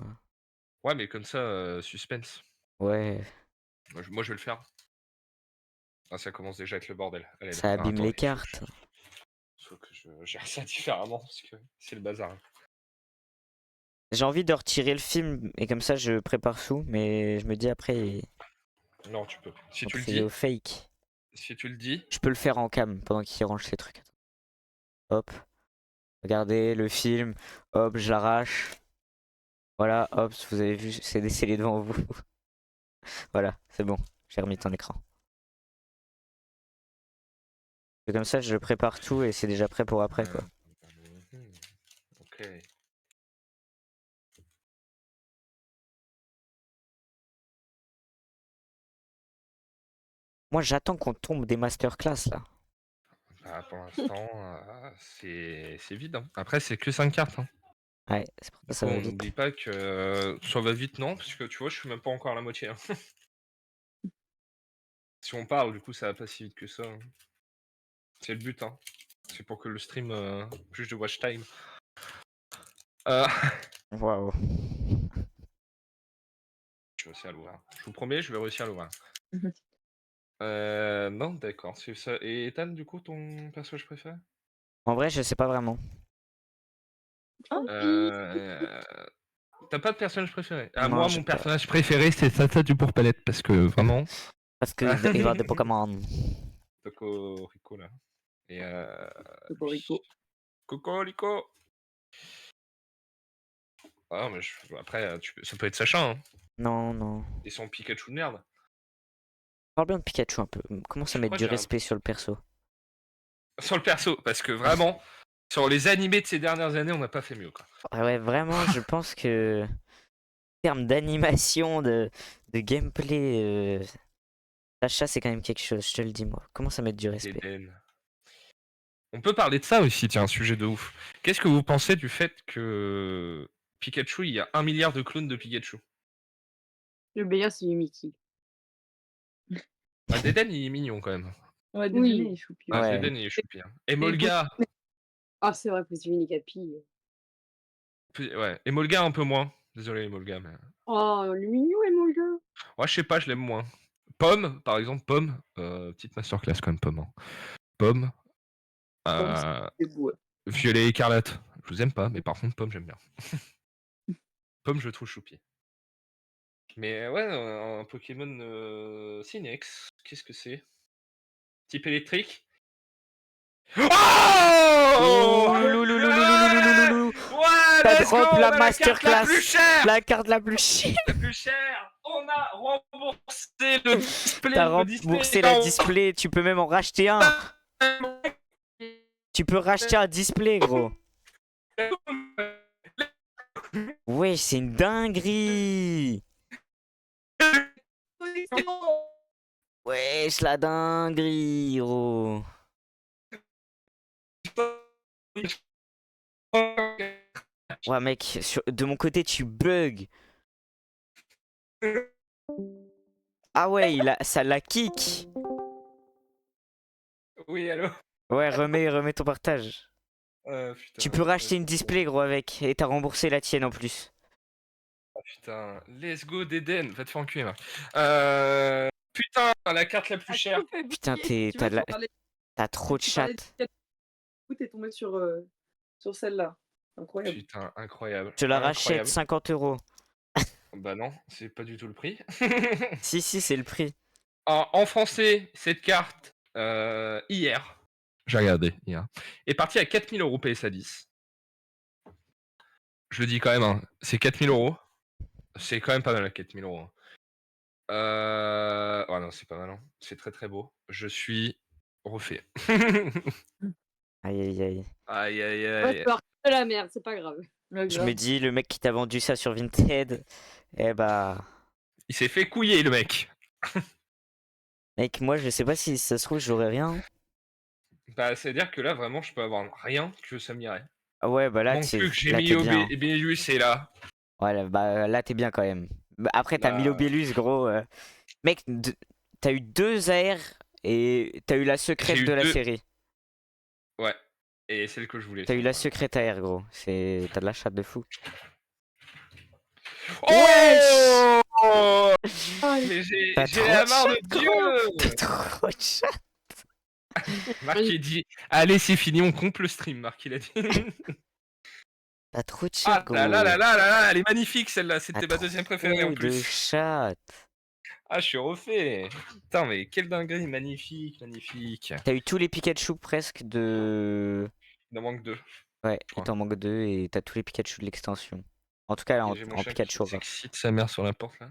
Ouais, mais comme ça, suspense. Ouais, Moi, je vais le faire. Ah, ça commence déjà avec le bordel. Allez, ça alors, abîme attends, les cartes. faut que je gère ça différemment parce que c'est le bazar. J'ai envie de retirer le film et comme ça je prépare sous, mais je me dis après, Non, tu peux. Si tu le procéder dis, au fake. si tu le dis, Je peux le faire en cam pendant qu'il range ses trucs. Hop, regardez le film, hop, je l'arrache. Voilà, hop, vous avez vu, c'est décellé devant vous. Voilà, c'est bon, j'ai remis ton écran. Et comme ça je prépare tout et c'est déjà prêt pour après quoi. Ok. Moi j'attends qu'on tombe des masterclass là. Bah, pour l'instant, c'est vide. Hein. Après, c'est que 5 cartes. Hein. Ouais, c'est pour ça Du que ça coup, va on vite. n'oublie pas que ça va vite, non, parce que tu vois, je suis même pas encore à la moitié. Hein. Si on parle, du coup, ça va pas si vite que ça. Hein. C'est le but, hein. C'est pour que le stream plus de watch time. Waouh. Je vais réussir à l'ouvrir. Je vous promets, je vais réussir à l'ouvrir. Non, d'accord. C'est ça. Et Ethan, du coup, ton personnage préféré? En vrai je sais pas vraiment. T'as pas de personnage préféré? Ah, Non, moi, j'ai mon pas. personnage préféré, c'est Tata du Pourpalette, parce que vraiment. Parce que il va des Pokémon. Cocorico, là. Et Cocorico. Cocorico. Ah, mais après, ça peut être Sacha, hein. Non, non. Et son Pikachu de merde. Parle bien de Pikachu un peu. Commence à Je mettre crois du que j'ai un- respect sur le perso. Sur le perso, parce que vraiment, sur les animés de ces dernières années, on n'a pas fait mieux, quoi. Ah ouais, vraiment, je pense que en termes d'animation, de gameplay, Sacha c'est quand même quelque chose, je te le dis moi. Commence à mettre du respect. Eden. On peut parler de ça aussi, tiens, un sujet de ouf. Qu'est-ce que vous pensez du fait que Pikachu, il y a 1 milliard de clones de Pikachu? Le meilleur, c'est Mickey. Ah, Deden, il est mignon quand même. Ouais, Oui. désolé, il est choupi. Ah, Ouais. Deden, il est choupi. Hein. Emolga, Ah, c'est vrai, Positive Nicapi. ouais. Emolga un peu moins. Désolé, Emolga, mais. Oh, le mignon, et mon gars. Ouais, je sais pas, je l'aime moins. Pomme, par exemple, Pomme, petite masterclass quand même, Pomme. Hein. Pomme, Comme euh, c'est beau. Violet Écarlate. Je vous aime pas, mais par contre, Pomme, j'aime bien. Pomme, je le trouve choupi. Mais ouais, un Pokémon Synex, qu'est-ce que c'est? Type électrique? Oh Oh louloulouloulouloulouloulou. ouais, T'as let's go, drop on la a la carte la masterclass. plus chère! La carte la plus chère. La plus chère! On a remboursé le display. T'as Le display remboursé est la en- display. Tu peux même en racheter un. Tu peux racheter un display, gros. Ouais, c'est une dinguerie. Wesh, la dinguerie, gros. Ouais, mec, de mon côté, tu bugs. Ah ouais, ça la kick. Oui, allô? Ouais, remets ton partage. Putain, Tu peux racheter une display, gros, avec. Et t'as remboursé la tienne en plus. putain, let's go Deden, va te faire enculer, Marc. Putain, la carte la plus chère. Putain, Tu vois, tu parlais- t'as trop de tu parlais chat. de t'es tombé sur celle-là. Incroyable. Putain, incroyable. Je te la rachète Incroyable. 50 €. Bah non, c'est pas du tout le prix. Si, c'est le prix. En français, cette carte, hier, j'ai regardé hier, est partie à 4000 € PSA 10. Je le dis quand même, hein, c'est 4000 €. C'est quand même pas mal à 4000 €. Hein. Oh non, c'est pas mal. Hein. C'est très très beau. Je suis refait. Aïe, aïe, aïe. Aïe aïe Ouais, aïe. tu vas racheter de la merde, c'est pas grave. Ouais, Je grave. me dis, le mec qui t'a vendu ça sur Vinted, eh bah... Il s'est fait couiller le mec. Mec, moi, je sais pas si ça se trouve, j'aurais rien. Bah, c'est-à-dire que là, vraiment, je peux avoir rien que ça m'irait. Ah ouais, bah là, Manque plus que j'ai là, mis t'es au bien. Benelux et là. Ouais, là, t'es bien quand même. Bah, après, t'as mis Bah, l'Obélus, gros. Mec, t'as eu 2 AR et t'as eu la secrète J'ai eu de la 2. série. Ouais. Et celle que je voulais. T'as eu la celle-là. secrète AR, gros. T'as de la chatte de fou. Oh Ah, Mais j'ai T'as j'ai trop la de marre de chat, gros. Dieu. T'as trop de chat. Marc il dit allez c'est fini on coupe le stream Marc il a dit. T'as trop de chat, Ah gros. là là là là là là elle est magnifique celle-là T'as c'était ma deuxième préférée en trop de plus. chat. Ah je suis refait. Putain mais quelle dinguerie magnifique magnifique. T'as eu tous les Pikachu presque de... Il en manque 2. Ouais, il crois. t'en manque 2 et t'as tous les Pikachu de l'extension. En tout cas, là, Et j'ai mon en chat Pikachu qui rare. s'excite sa mère sur la porte là.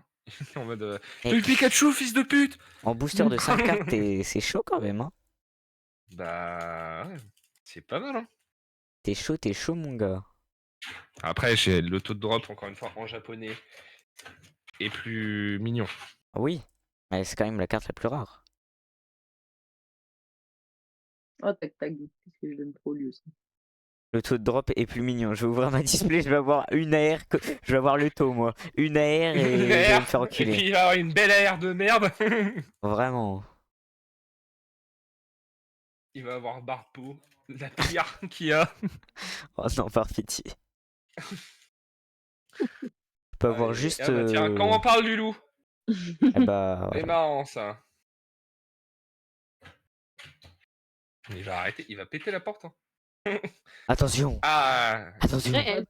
En mode Mec. t'as eu Pikachu fils de pute. En booster de 5 cartes, c'est chaud quand même, hein. Bah ouais, c'est pas mal hein. T'es chaud, mon gars. Après j'ai le taux de drop encore une fois en japonais est plus mignon. Ah oui, mais c'est quand même la carte la plus rare. Oh, tac, tac. Qu'est-ce que je donne trop lieu, ça. Le taux de drop est plus mignon. Je vais ouvrir ma display, je vais avoir une AR. Je vais avoir le taux, moi. Une AR et je vais me faire Et puis enculer. il va avoir une belle air de merde. Vraiment. Il va avoir Barpo, la pire qu'il y a. Oh non, par pitié. Je peux avoir Allez, juste. ah bah tiens, quand on parle du loup, Eh bah, c'est voilà. marrant ça. Il va arrêter, il va péter la porte. Hein. Attention. Ah, Attention. réel.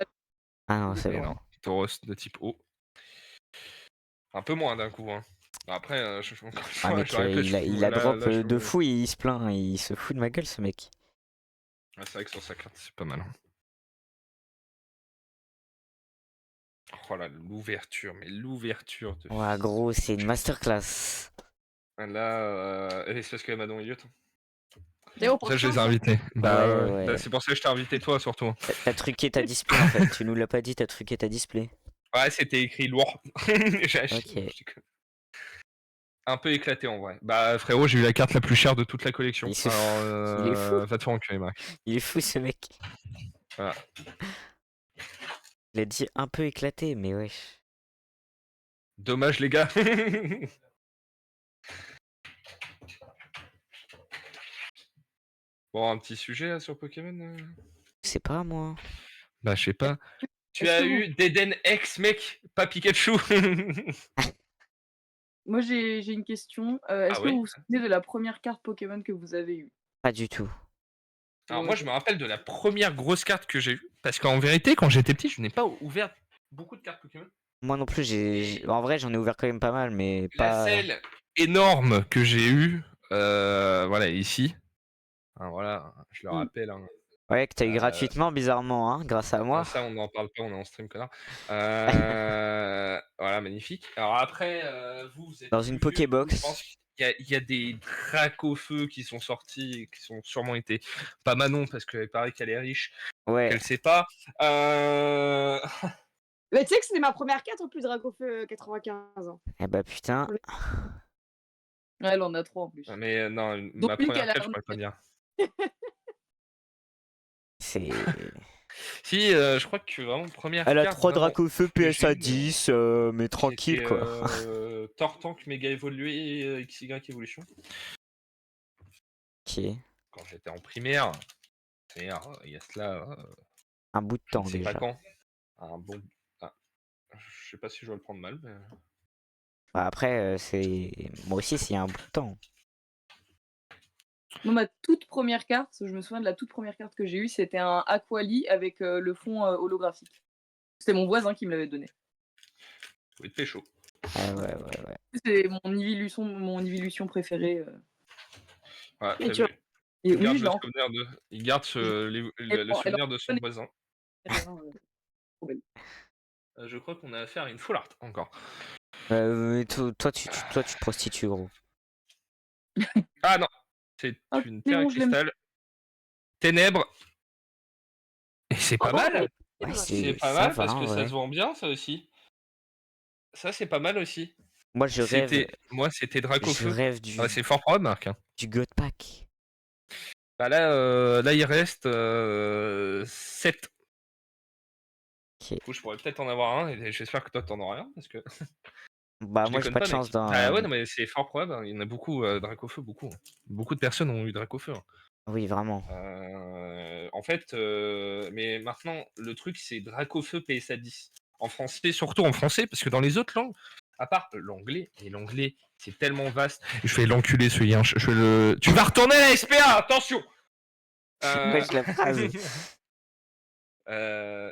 Ah non, c'est mais bon. non, Tauros de type O. Un peu moins d'un coup. Hein. Après, encore une Ah fois, mec, je répète, il a drop là, de fou, il se plaint, il se fout de ma gueule ce mec. Ah, c'est vrai que sur sa carte, c'est pas mal. Hein. Oh là, l'ouverture, mais l'ouverture de. Ouais, gros, c'est une masterclass. Là, c'est parce qu'il y a Manon Elliott. Théo, Ça, je prochain, les ai invités. Bah, Ouais, ouais. ouais. C'est pour ça que je t'ai invité toi surtout. T'as truqué ta display en fait, tu nous l'as pas dit, t'as truqué ta display. Ouais, c'était écrit lourd. Ok. Un peu éclaté en vrai. Bah frérot, j'ai eu la carte la plus chère de toute la collection. Il se Alors, il est fou. va te faire enculer, Marc. Il est fou ce mec. Voilà. Il a dit un peu éclaté, mais wesh. Dommage les gars. Bon, un petit sujet là, sur Pokémon Je sais pas moi. Bah je sais pas. Tu Est-ce as que vous- eu Deden X mec, pas Pikachu. Moi, j'ai une question. Est-ce Ah que ouais vous vous souvenez de la première carte Pokémon que vous avez eue? Pas du tout. Alors moi je me rappelle de la première grosse carte que j'ai eue. Parce qu'en vérité, quand j'étais petit, je n'ai pas ouvert beaucoup de cartes Pokémon. Moi non plus, en vrai, j'en ai ouvert quand même pas mal, mais La pas. selle énorme que j'ai eue, voilà, ici. Hein, voilà, je le Mm. rappelle. Hein. Ouais, que t'as eu gratuitement, bizarrement, hein, grâce à moi. Ça, on n'en parle pas, on est en stream, connard. Voilà, magnifique. Alors après, vous êtes Dans plus une vieux, du coup, je Pokébox. pense qu'il y a des Dracofeu qui sont sortis, qui sont sûrement été. Pas Manon, parce qu'il paraît qu'elle est riche, Ouais. qu'elle sait pas. Mais tu sais que c'était ma première carte en plus Dracofeu 95 ans. Eh bah putain. Ouais, elle en a 3 en plus. Mais non, Donc ma une première qu'elle a carte, je pourrais pas dire. C'est. Si, je crois que vraiment, première Elle a carte, 3 vraiment, Dracofeu que PSA j'ai eu, 10, mais tranquille c'était quoi. Tortank méga évolué XY évolution. Ok. Quand j'étais en primaire, c'est-à-dire, il y a cela, Un bout de je ne temps sais pas déjà. quand. Un bon. Ah, je sais pas si je dois le prendre mal, mais. Bah, après, c'est. Moi aussi, c'est un bout de temps. Moi, ma toute première carte, je me souviens de la toute première carte que j'ai eue, c'était un Aquali avec le fond holographique. C'était mon voisin qui me l'avait donné. Faut être pécho. Ouais. C'est mon évolution préférée. Voilà, Et t'as tu vu. Et Il oui, garde je le l'ai encore. souvenir de. Il garde le souvenir de son voisin. Trop belle. Je crois qu'on a affaire à une full art encore. Mais toi, tu te prostitues, gros. Ah non, c'est Ah, une c'est terre et bon, je l'aime. cristal. Ténèbres. Et c'est pas mal. Ouais, C'est pas ça mal va parce en que ça vrai. se vend bien, ça aussi. Ça, c'est pas mal aussi. Moi, je rêve Moi, c'était Dracofeu. du, Ah, c'est fort probable, Marc. Hein. du God Pack. Bah là, il reste 7. Ok. Du coup, je pourrais peut-être en avoir un et j'espère que toi, t'en auras un parce que Bah, je moi, j'ai déconne pas de pas, chance mec. Bah dans. ouais, non, mais c'est fort probable. Hein. Il y en a beaucoup, Dracofeu, beaucoup. Hein. Beaucoup de personnes ont eu Dracofeu. Hein. Oui, vraiment. En fait, mais maintenant, le truc, c'est Dracofeu PSA 10. En français, surtout en français, parce que dans les autres langues, à part l'anglais, et l'anglais, c'est tellement vaste. Je vais l'enculer, ce yinche. Tu vas retourner à la SPA, attention. Wesh, la phrase.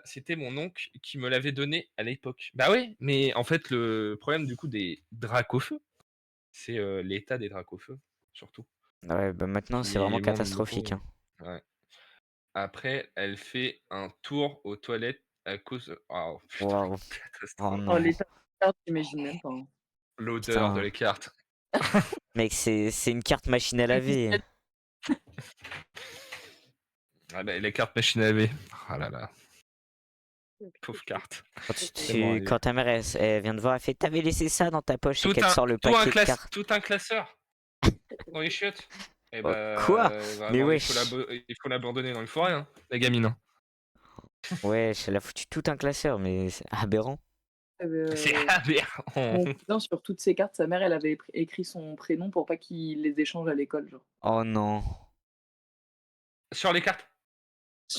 C'était mon oncle qui me l'avait donné à l'époque. Bah oui, mais en fait, le problème du coup des Dracofeu, c'est l'état des Dracofeu, surtout. Ouais, bah maintenant, c'est Qui vraiment monte catastrophique. beaucoup. Hein. Ouais. Après, elle fait un tour aux toilettes à cause. Oh putain, Waouh. Oh catastrophe. non. Oh, l'état de carte, j'imagine même pas. Hein. L'odeur de Putain. les cartes. Mec, c'est une carte machine à laver. Ah bah, les cartes machine à laver. Ah là là, pauvre carte. Quand ta mère elle vient te voir, elle fait t'avais laissé ça dans ta poche et qu'elle te sort le Tout paquet de cartes. tout un classeur dans les chiottes. Et Oh, bah, quoi? vraiment, Mais il wesh. faut l'abandonner dans les forêts, hein, la gamine. Hein. Ouais, elle a foutu tout un classeur, mais c'est aberrant. C'est aberrant. Mon cousin, sur toutes ses cartes, sa mère, elle avait écrit son prénom pour pas qu'il les échange à l'école. Genre. Oh non. Sur les cartes.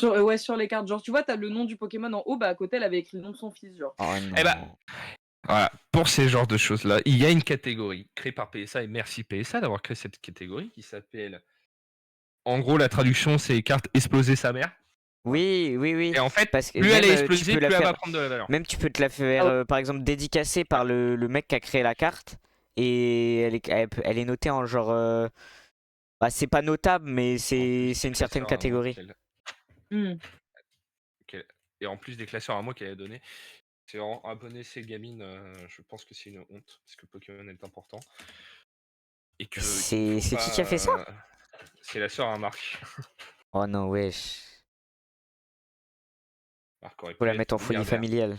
Ouais, sur les cartes. Genre, tu vois, t'as le nom du Pokémon en haut, bah à côté, elle avait écrit le nom de son fils. Genre. Oh non. Eh bah, voilà, pour ces genres de choses-là, il y a une catégorie créée par PSA, et merci PSA d'avoir créé cette catégorie qui s'appelle. En gros, la traduction, c'est cartes exploser sa mère. Oui. Et en fait, Parce que plus elle même, est tu explosée, peux plus la elle faire. va prendre de la valeur. Même tu peux te la faire, par exemple, dédicacer par le mec qui a créé la carte. Et elle est notée en genre. Bah, c'est pas notable, mais c'est une certaine catégorie. Et en plus des classeurs à moi qu'elle a donné, c'est en abonner ces gamines, je pense que c'est une honte, parce que Pokémon est important. Et que. C'est qui a fait ça? C'est la sœur à Marc. Oh non, wesh. Marc aurait Faut pu la être mettre en folie milliardaire. familiale.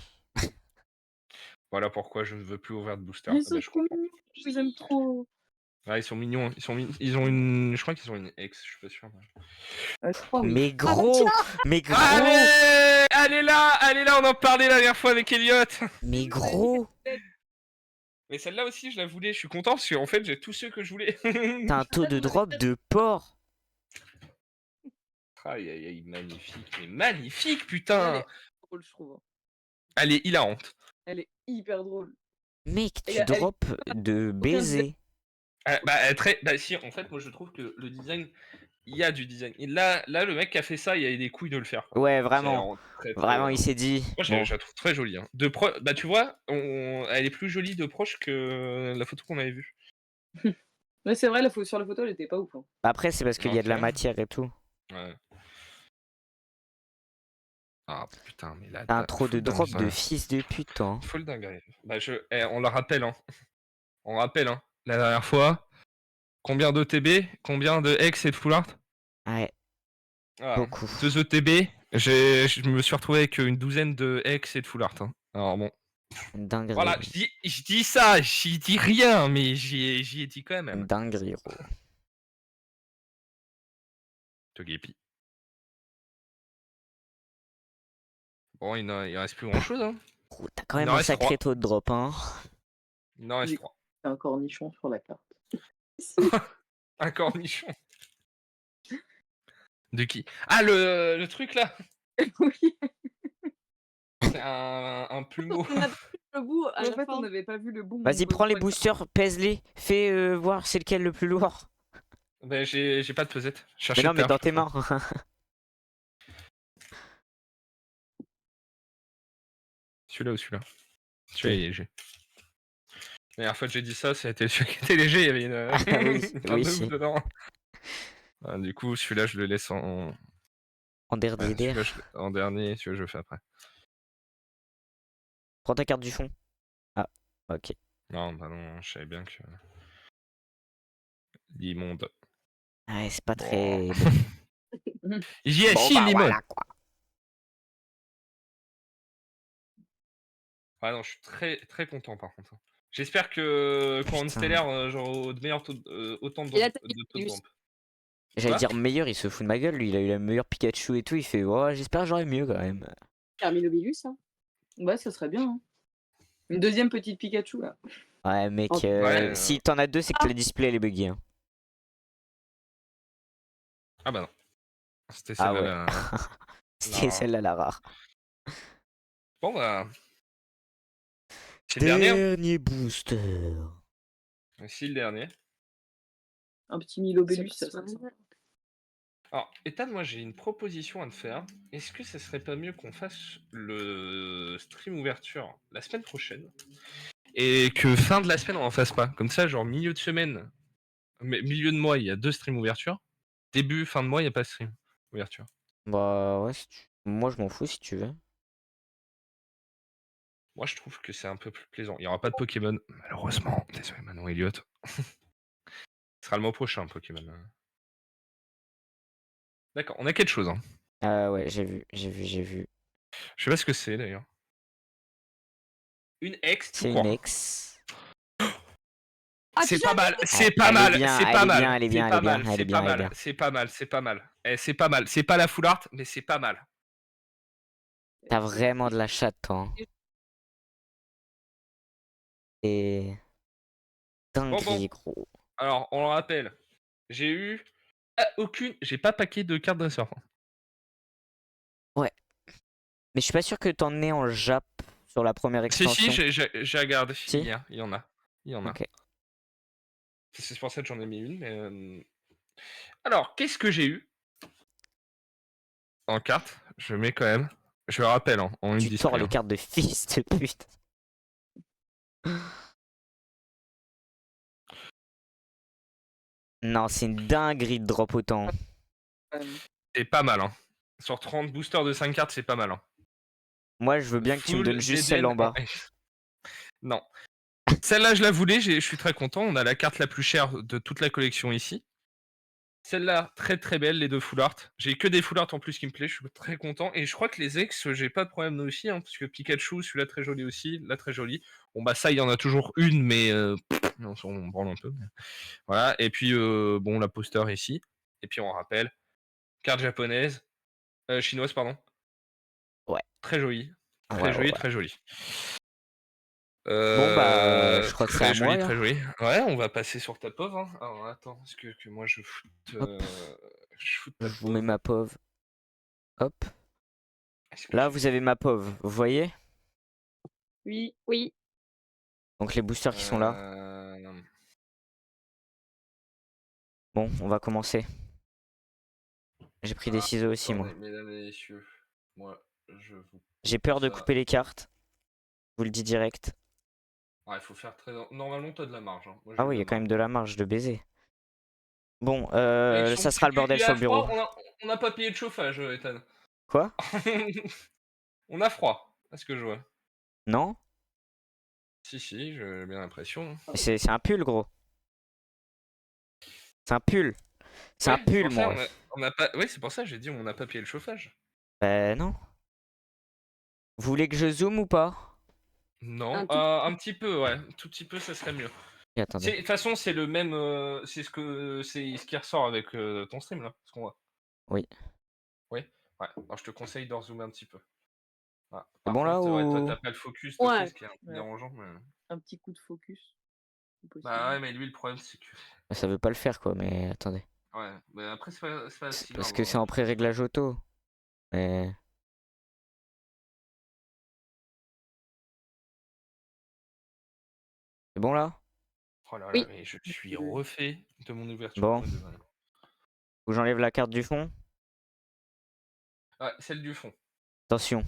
Voilà pourquoi je ne veux plus ouvrir de booster. Ils sont trop mignons, je les aime trop. Ouais, ils sont mignons. Ils ont une. Je crois qu'ils ont une ex, je suis pas sûr. Je crois, oui. Mais gros! Mais gros! Allez là, on en parlait la dernière fois avec Elliot. Mais gros! Mais celle-là aussi, je la voulais. Je suis content parce qu'en fait, j'ai tous ceux que je voulais. T'as un taux de drop de porc! Aïe aïe aïe, magnifique. Mais magnifique, putain! Elle est drôle, je trouve. Elle est hilarante. Elle est hyper drôle. Mec, tu drops de baiser. Bah si, en fait, moi je trouve que le design, il y a du design. Et là, le mec qui a fait ça, il a eu des couilles de le faire, quoi. Ouais, C'est vraiment. très, très, Vraiment, il s'est dit. Moi, Bon, je la trouve très jolie. Hein. Bah, tu vois, elle est plus jolie de proche que la photo qu'on avait vue. Ouais, c'est vrai, sur la photo, elle était pas ouf. Hein. après, c'est parce qu'il y a de la Ok. matière et tout. Ouais. Ah putain, mais là, T'as un trop de full drop de dingue. fils de pute, hein. Full dingue. Bah, on le rappelle, hein. On rappelle, hein. La dernière fois, combien d'OTB, combien de X et de full art? Ouais, Voilà. beaucoup. 2 OTB, je me suis retrouvé avec une douzaine de X et de full art. Hein. Alors bon. Une dinguerie. Voilà, je dis ça, j'y dis rien, mais j'y ai dit quand même. Une dinguerie, gros. Togepi. Bon, il reste plus grand chose. Hein. Gros, t'as quand Il même en un reste sacré 3. taux de drop, hein. Il en reste Oui. 3. C'est un cornichon sur la carte. Un cornichon. De qui? Ah, le truc là. Oui. C'est un plumeau. On a pas vu le bout à En la fait, fin. on n'avait pas vu le bout. Vas-y, on peut prends les voir boosters, pèse-les. Fais voir c'est lequel le plus lourd. Ben, j'ai pas de pesette. Mais Cherchez non, le mais perche, dans tes je crois. mains. Celui-là ou celui-là? Celui-là il est léger. La dernière fois que j'ai dit ça, c'était celui qui était léger, il y avait Oui, un oui, ouf si. dedans. Ah, du coup, celui-là, je le laisse En ouais, celui-là, derrière. en dernier, celui-là, je le fais après. Prends ta carte du fond. Ah, ok. Non, bah non, je savais bien que. L'immonde. Ouais, c'est pas Bon. très bon. J'y ai Bon, si, bah l'immonde! voilà, quoi. Ah non, je suis très, très content par contre. J'espère que quand on Putain. stellaire, genre, au meilleur taux, autant de Et là, t'as taux de mis drop. J'allais Quoi? dire meilleur, il se fout de ma gueule, lui, il a eu la meilleure Pikachu et tout, il fait oh, j'espère que j'aurai mieux quand même. Carminobilus, hein. Ouais, ça serait bien. Hein. Une deuxième petite Pikachu là. Ouais, mec, Oh. Ouais. si t'en as deux, c'est que le display elle est buggé. Hein. Ah bah non. C'était Ah celle-là ouais. là. C'était celle-là la rare. Bon bah. C'est le dernier. Hein. Dernier booster. Si, le dernier. Un petit Milobellus, ça C'est serait sympa. Alors, Ethan, moi j'ai une proposition à te faire. Est-ce que ça serait pas mieux qu'on fasse le stream ouverture la semaine prochaine et que fin de la semaine on en fasse pas? Comme ça, genre milieu de semaine, milieu de mois, il y a 2 streams ouverture. Début, fin de mois, il n'y a pas de stream ouverture. Bah ouais, moi je m'en fous si tu veux. Moi, je trouve que c'est un peu plus plaisant. Il n'y aura pas de Pokémon, malheureusement. Désolé, Manon Elliott. Ce sera le mois prochain, Pokémon. D'accord, on a quelque chose. Hein. Ah ouais, j'ai vu. Je sais pas ce que c'est d'ailleurs. Une ex tout C'est court. une ex. Ah, C'est tu pas l'as mal, c'est Elle pas est mal, bien, c'est elle pas est mal, bien, elle est c'est bien, elle pas est bien, mal, elle est c'est bien, pas elle est mal, bien. c'est pas mal, c'est pas mal. C'est pas mal. C'est pas la full art, mais c'est pas mal. T'as vraiment de la chatte, toi. Hein. Et dinguerie, gros. Alors, on le rappelle. J'ai eu j'ai pas paquet de cartes dresseur. Ouais. Mais je suis pas sûr que t'en aies en Jap sur la première Si, extension. j'ai regardé Si hier, il y en a. Il y en a. Ok. C'est pour ça que j'en ai mis une, mais. Alors, qu'est-ce que j'ai eu en carte? Je mets quand même. Je le rappelle, hein, en une Tu tords display. les Hein. cartes de fils de pute. Non, c'est une dinguerie de drop autant. C'est pas mal, hein. Sur 30 boosters de 5 cartes, c'est pas mal. Hein. Moi, je veux bien que tu me Full donnes juste DDN celle en bas. Non. Celle-là, je la voulais, je suis très content. On a la carte la plus chère de toute la collection ici. Celle-là, très très belle, les deux full art. J'ai que des full art en plus qui me plaît, je suis très content. Et je crois que les ex, j'ai pas de problème aussi, hein, parce que Pikachu, celui-là très joli aussi, là très joli. Bon bah ça, il y en a toujours une, mais on branle un peu. Mais... Voilà, et puis bon, la poster ici. Et puis on rappelle, carte japonaise, chinoise, pardon. Ouais. Très jolie, Ouais, ouais. très jolie. Bon bah, je crois que c'est à moi. Très joli. Ouais, on va passer sur ta pauvre. Hein. Alors attends, est-ce que moi je foute, ta Je vous mets ma pauvre. Hop. Est-ce que Là, j'ai- vous avez ma pauvre. Vous voyez? Oui. Oui. Donc les boosters qui sont là. Bon, on va commencer. J'ai pris des ciseaux aussi, moi. Attendez, mesdames et messieurs, moi, je vous... J'ai peur de ça. couper les cartes. Je vous le dis direct. Ouais, il faut faire très... Normalement, t'as de la marge. Hein. Moi, Ah j'ai oui, de il y la a quand même marge. de la marge de baiser. Bon, Connexion. ça sera le bordel Il sur a le bureau. froid, on n'a pas payé de chauffage, Ethan. Quoi? On a froid, à ce que je vois. Non? Si, j'ai bien l'impression. Hein. C'est un pull, gros. C'est un pull. C'est un Ouais, c'est pull, pour ça, mon ref. on a pas... Ouais, c'est pour ça que j'ai dit on n'a pas payé le chauffage. Ben non. Vous voulez que je zoome ou pas? Non, Un tout un petit peu, ouais. Un tout petit peu, ça serait mieux. Et attendez. De toute façon, c'est le même... c'est ce qui ressort avec ton stream, là, ce qu'on voit. Oui. Oui. Ouais. Alors, je te conseille de rezoomer un petit peu. Ouais. C'est Par bon là contre, ouais, toi, ou... t'as pas le focus Ouais. d'office, qui est un peu Ouais. dérangeant. Mais... Un petit coup de focus. c'est possible. Bah ouais, mais lui, le problème, c'est que... Ça veut pas le faire, quoi, mais attendez. Ouais, mais après, c'est pas C'est si parce grave. que c'est en Hein. pré-réglage auto. Mais... C'est bon là? Oh là là, Oui. mais je suis refait de mon ouverture. Bon. de balle. Faut que j'enlève la carte du fond? Ouais, celle du fond. Attention.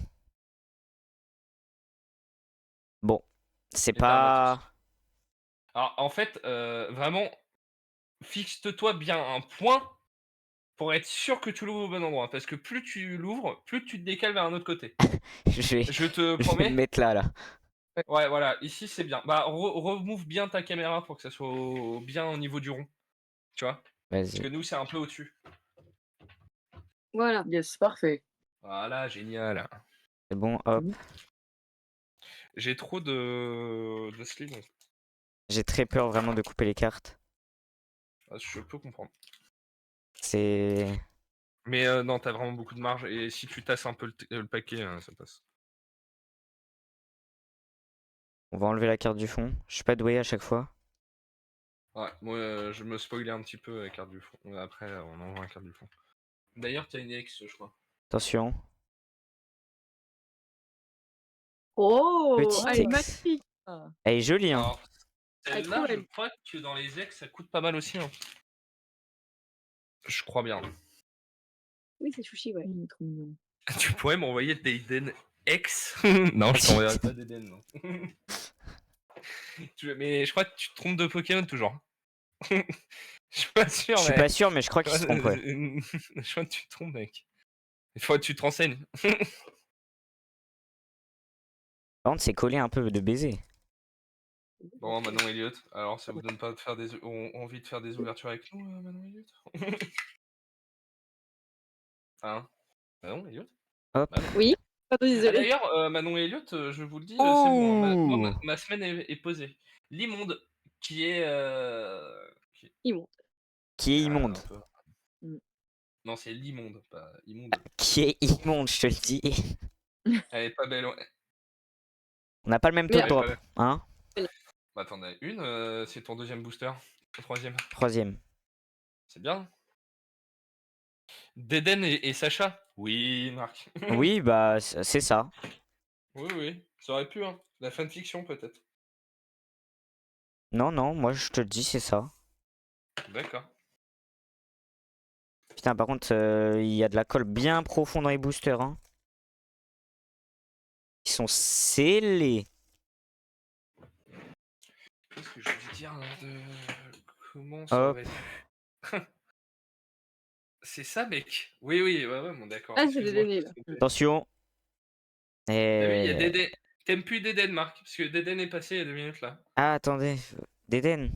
Bon. C'est Et t'as un pas... Alors, en fait, vraiment, fixe-toi bien un point pour être sûr que tu l'ouvres au bon endroit. Parce que plus tu l'ouvres, plus tu te décales vers un autre côté. Je vais... Je te je vais me promets. mettre là, là. Ouais, voilà, ici c'est bien. Bah, remove bien ta caméra pour que ça soit bien au niveau du rond. Tu vois? Parce que Vas-y. nous, c'est un peu au-dessus. Voilà. Yes, parfait. Voilà, génial. C'est bon, hop. J'ai trop de sleeve. J'ai très peur vraiment de couper les cartes. Ah, je peux comprendre. C'est... Mais non, t'as vraiment beaucoup de marge. Et si tu tasses un peu le paquet, ça passe. On va enlever la carte du fond. Je suis pas doué à chaque fois. Ouais, moi je me spoilais un petit peu avec carte du fond. Après, on envoie un carte du fond. D'ailleurs, t'as une ex, je crois. Attention. Oh, Petite elle est ex. magnifique. Ah. Elle est jolie, hein. Alors, Elle est celle-là, trop je belle. crois que dans les ex, ça coûte pas mal aussi. Hein. Je crois bien. Oui, c'est Chouchi, ouais. Il est trop mignon. Tu pourrais m'envoyer des Eden ex Non, je t'enverrai pas d'Eden, non. Mais je crois que tu te trompes de Pokémon toujours. Je suis pas sûr, Je suis mais. pas sûr, mais je crois qu'il se trompe, ouais. Je crois que tu te trompes, mec. Il faut que tu te renseignes. Par contre, c'est collé un peu de baiser. Bon, Manon Elliott, alors ça vous donne pas de faire envie de faire des ouvertures avec nous, Manon Elliott Hein Manon Elliott Hop. Manon. Oui. Pardon, Ah, désolé. d'ailleurs, Manon Elliott, je vous le dis, c'est bon. Moi, Ouh. ma semaine est posée. L'immonde, qui est. Immonde. Qui est Ah, immonde. un peu. Mm. Non, c'est l'immonde, pas immonde. Qui est immonde, je te le dis. Elle est pas belle, ouais. On n'a pas le même taux de Elle est pas drop, belle. hein. Bah, t'en as une, c'est ton deuxième booster. Le troisième. Troisième. C'est bien. Deden et Sacha Oui, Marc. Oui, bah, c'est ça. Oui, ça aurait pu, hein. La fanfiction, peut-être. Non, non, moi je te le dis, c'est ça. D'accord. Putain, par contre, il y a de la colle bien profonde dans les boosters, hein. Ils sont scellés. Qu'est-ce que je veux dire là, comment ça Hop. va être C'est ça, mec. Oui, ouais, bon, d'accord. Ah, c'est excuse-moi. Dédé, là. Attention. T'as vu, il y a Et... Dédé. T'aimes plus Dédé, Marc, parce que Dédé est passé il y a 2 minutes là. Ah, attendez. Déden.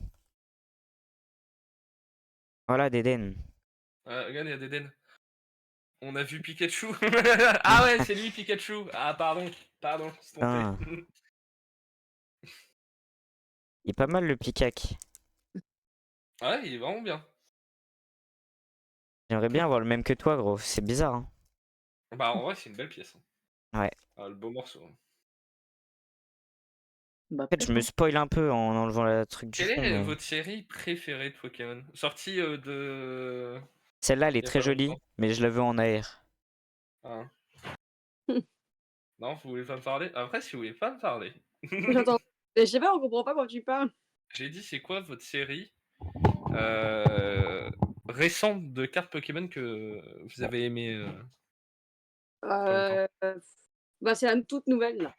Voilà, Déden. Regarde, il y a Dédé. On a vu Pikachu. Ah ouais, c'est lui, Pikachu. Ah, pardon, c'est Ah. trompé. Il est pas mal le Picac. Ouais, il est vraiment bien. J'aimerais bien avoir le même que toi, gros. C'est bizarre, hein. Bah, en vrai, c'est une belle pièce. Hein. Ouais. Ah, le beau morceau. Bah, En fait, je me spoil un peu en enlevant le truc du Quelle fond. est Mais... votre série préférée de Pokémon Sortie de. Celle-là, elle est Il y a très pas jolie, longtemps. mais je la veux en AR. Ah. Non, vous voulez pas me parler Après, si vous voulez pas me parler. J'entends. Mais je sais pas, on comprend pas quand tu parles. J'ai dit, c'est quoi votre série récentes de cartes Pokémon que vous avez aimé pas longtemps? Bah, c'est la toute nouvelle, là.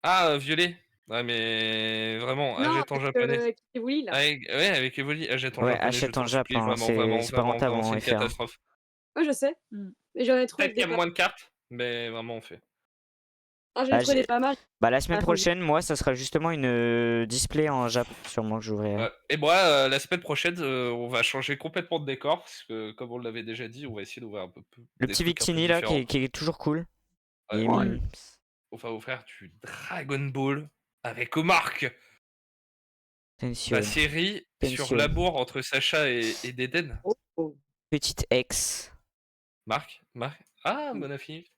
Ah, Violet? Ouais, mais vraiment, Non, achète en japonais. avec Evoli, là. Ouais, avec Evoli, achète en Ouais, japonais, je achète en t'en Jap, supplie, hein, vraiment, vraiment, c'est pas vraiment, rentable vraiment, en c'est une FR. catastrophe. Ouais, je sais. Mmh. Mais j'en ai trouvé Peut-être qu'il y des a pas moins de cartes, mais vraiment, on fait. ah, j'en ai Bah, trouvé des pas mal. bah, la semaine Ah, prochaine, moi, ça sera justement une display en Jap, sûrement que j'ouvrirai. Ouais. Et moi, la semaine prochaine, on va changer complètement de décor, parce que, comme on l'avait déjà dit, on va essayer d'ouvrir un peu Le des petit trucs un peu Victini là différents. qui est toujours cool. Ouais, Et, Ouais. on va ouvrir du Dragon Ball avec Marc, attention, la série sur attention. l'amour entre Sacha et Deden. Oh, oh. Petite ex. Marc? Ah, mon affi.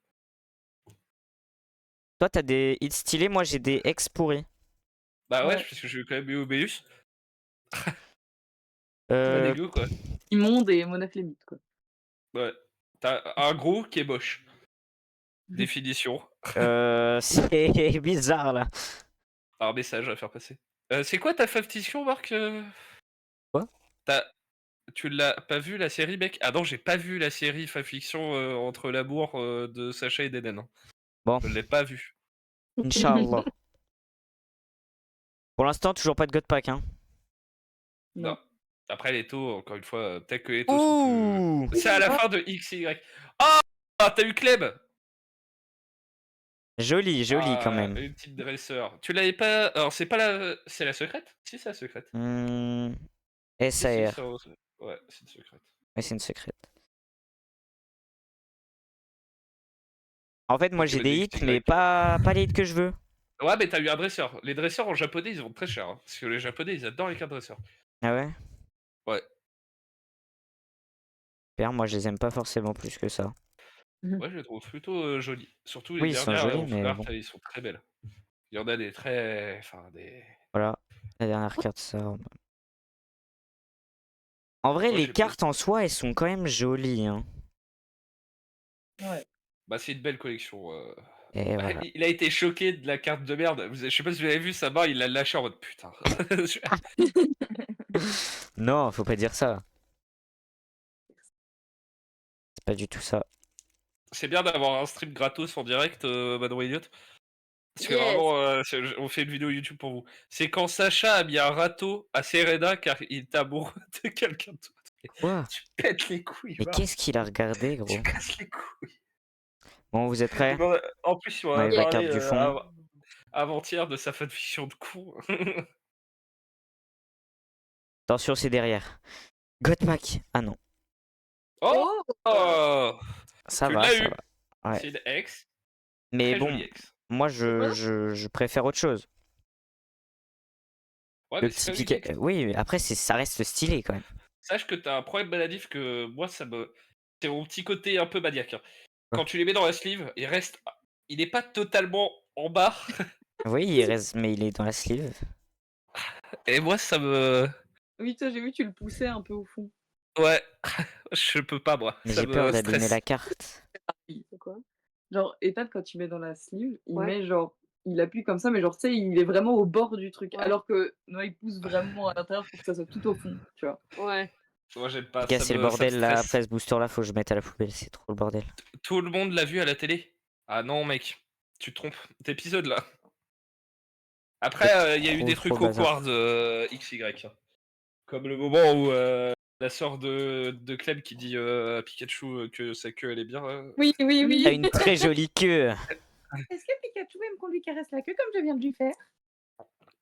Toi, t'as des hits stylés, moi j'ai des ex pourris. Bah ouais, Ouais. parce que j'ai quand même eu Obéus. Pas Euh, dégueu, quoi. Immonde et monaflémite, quoi. Ouais. T'as un gros qui est moche. Définition. c'est bizarre là. Un message à faire passer. C'est quoi ta fanfiction, Marc Quoi? T'as- Tu l'as pas vu la série, mec? Ah non, j'ai pas vu la série fanfiction entre l'amour de Sacha et d'Eden. Hein. Bon, Je l'ai pas vu. Inch'Allah. Pour l'instant, toujours pas de God Pack, hein. Non. Non. Après, les taux, encore une fois, peut-être que les taux sont plus. Ouh! C'est à la fin de XY. Oh t'as eu Kleb. Joli, joli quand Ah, même. une petite dresseur. Tu l'avais pas. Alors, c'est pas la. C'est la secrète? Si, c'est la secrète. Si, si, SAR. ouais, c'est une secrète. Ouais, c'est une secrète. En fait, moi j'ai Pokémon des hits, XY. mais pas les hits que je veux. Ouais, mais t'as eu un dresseur. Les dresseurs en japonais, ils vont très cher. Hein, parce que les japonais, ils adorent les cartes dresseurs. Ah ouais? Ouais. Super, moi je les aime pas forcément plus que ça. Ouais, je les trouve plutôt jolis. Surtout les Oui, ils sont dernières jolis, en mais full art, bon. ils sont très belles. Il y en a des très. Enfin, des. Voilà, la dernière carte, ça. En vrai, Moi, les j'ai pas. cartes en soi, elles sont quand même jolies, hein. Ouais. Bah, c'est une belle collection. Et voilà. Il a été choqué de la carte de merde. Je sais pas si vous avez vu sa barre, il l'a lâché en mode putain. Non, faut pas dire ça. C'est pas du tout ça. C'est bien d'avoir un stream gratos en direct, Manon Elliott. Parce que Yes. vraiment, on fait une vidéo YouTube pour vous. C'est quand Sacha a mis un râteau à Serena car il est amoureux de quelqu'un d'autre. Quoi? Tu pètes les couilles, Mais va. qu'est-ce qu'il a regardé, Tu gros? casses les couilles. Bon, vous êtes prêts? En plus, on On a a eu la parlé carte du fond. avant-hier de sa fanfiction de con. Attention, c'est derrière. Godmack. Ah non. Oh, Oh, oh Ça Tu va, l'as ça eu. va. Ouais. C'est une ex. Mais Très jolie bon, ex. moi quoi? je préfère autre chose. Ouais, Le mais c'est petit pas une piquet. ex. Oui, mais après, ça reste stylé quand même. Sache que t'as un problème maladif que moi, ça me. C'est mon petit côté un peu maniaque. Hein. Quoi? Quand tu les mets dans la sleeve, il reste. Il n'est pas totalement en bas. Oui, il reste, mais il est dans la sleeve. Et moi, ça me. Oui, toi, j'ai vu, tu le poussais un peu au fond. Ouais, je peux pas, moi. Mais Ça j'ai peur me d'abîmer stresse. la carte. c'est quoi? Genre, Ethan, quand tu mets dans la sleeve, il Ouais. met genre. Il appuie comme ça, mais genre, tu sais, il est vraiment au bord du truc. Ouais. Alors que Noah, il pousse vraiment à l'intérieur pour que ça soit tout au fond, tu vois. Ouais. Moi, j'aime Les pas. gars, Ça c'est le me bordel là. stresse. Après ce booster là, faut que je mette à la poubelle. C'est trop le bordel. Tout le monde l'a vu à la télé. Ah non, mec. Tu te trompes. D'épisode là. Après, il y a eu des Trop trucs bazar. awkward XY. Hein. Comme le moment où la sœur de Clem qui dit à Pikachu que sa queue elle est bien. Oui, oui, oui. T'as une très jolie queue. Est-ce que Pikachu aime qu'on lui caresse la queue comme je viens de lui faire?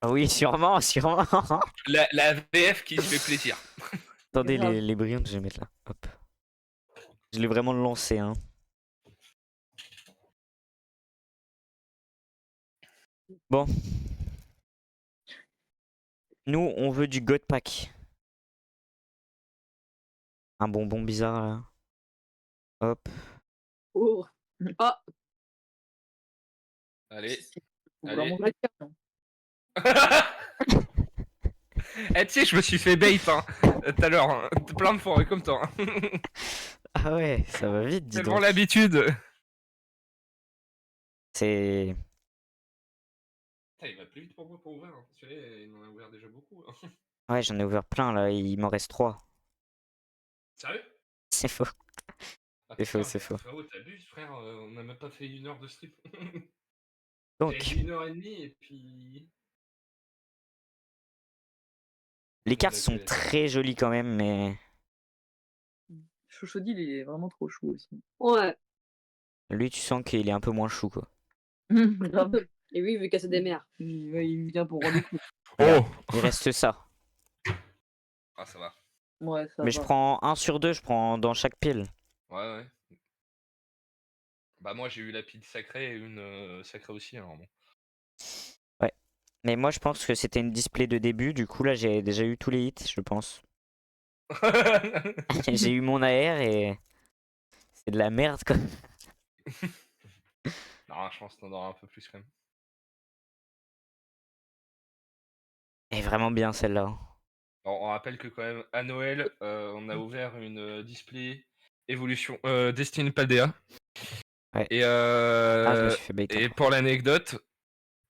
Oui, sûrement, sûrement. La VF qui se fait plaisir. Attendez, Grave. les brillants que je vais mettre là. Hop. Je l'ai vraiment lancé, hein. Bon. Nous, on veut du God Pack. Un bonbon bizarre là. Hop. Oh. Ah. Allez. Faut Allez. vraiment que je Eh, tu sais, je me suis fait bait hein, tout à l'heure, hein, plein de fois, comme toi. Hein. Ah ouais, ça va vite, dis Tellement donc. l'habitude. C'est... Il va plus vite pour moi pour ouvrir. Hein. Celui-là, il en a ouvert déjà beaucoup. Hein. Ouais, j'en ai ouvert plein là, il m'en reste 3. Sérieux? C'est faux. Ah, C'est faux, putain, c'est faux. frérot, t'abuses, frère. On n'a même pas fait 1 heure de stream. Donc, J'avais dit 1 heure et demie et puis. les On cartes a sont fait. très jolies quand même, mais Chochodil, il est vraiment trop chou aussi. Ouais. lui, tu sens qu'il est un peu moins chou, quoi. Grave. Et oui, il veut casser des mers. Il vient pour rendre compte. Regarde, Oh! il reste ça. Ah, ça va. Ouais, ça Mais je va. prends 1 sur 2, je prends dans chaque pile. Ouais, ouais. Bah, moi, j'ai eu la pile sacrée et une sacrée aussi, alors bon. Ouais. Mais moi, je pense que c'était une display de début. Du coup, là, j'ai déjà eu tous les hits, je pense. J'ai eu mon AR et c'est de la merde, quoi. Non, je pense que t'en auras un peu plus quand même. Elle est vraiment bien, celle-là. Alors, on rappelle que quand même, à Noël, on a ouvert une display évolution Destiny Paldea. Ouais. Et, Ah, je me suis fait bait. et pour l'anecdote,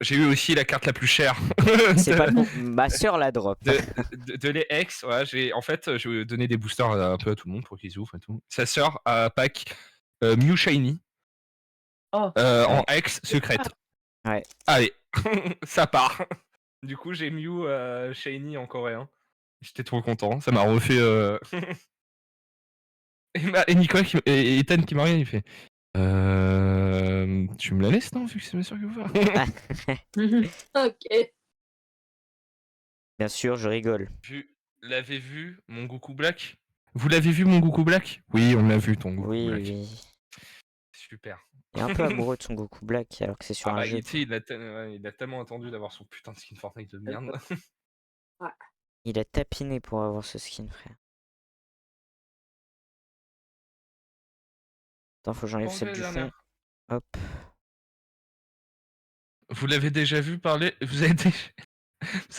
j'ai eu aussi la carte la plus chère. C'est pas faux. Ma soeur la drop. de les ex, ouais, en fait, je vais donner des boosters un peu à tout le monde pour qu'ils ouvrent et tout. Sa sœur a pack Mew Shiny Oh. en ex secrète. Ouais. Allez, ça part. Du coup, j'ai Mew Shiny en coréen. J'étais trop content, ça m'a refait. Et Nicolas et Ethan qui m'a rien, il fait. Tu me la laisses, non, vu que c'est ma soeur qui vous Ok. Bien sûr, je rigole. L'avez vu, mon Goku Black? Vous l'avez vu, mon Goku Black? Oui, on l'a vu, ton Goku Oui, Black. oui. Super. Il est un peu amoureux de son Goku Black alors que c'est sur Ah un bah, jeu. il a tellement attendu d'avoir son putain de skin Fortnite de merde. Il a tapiné pour avoir ce skin, frère. Attends, faut que j'enlève celle du fond. Hop. Vous l'avez déjà vu parler? Vous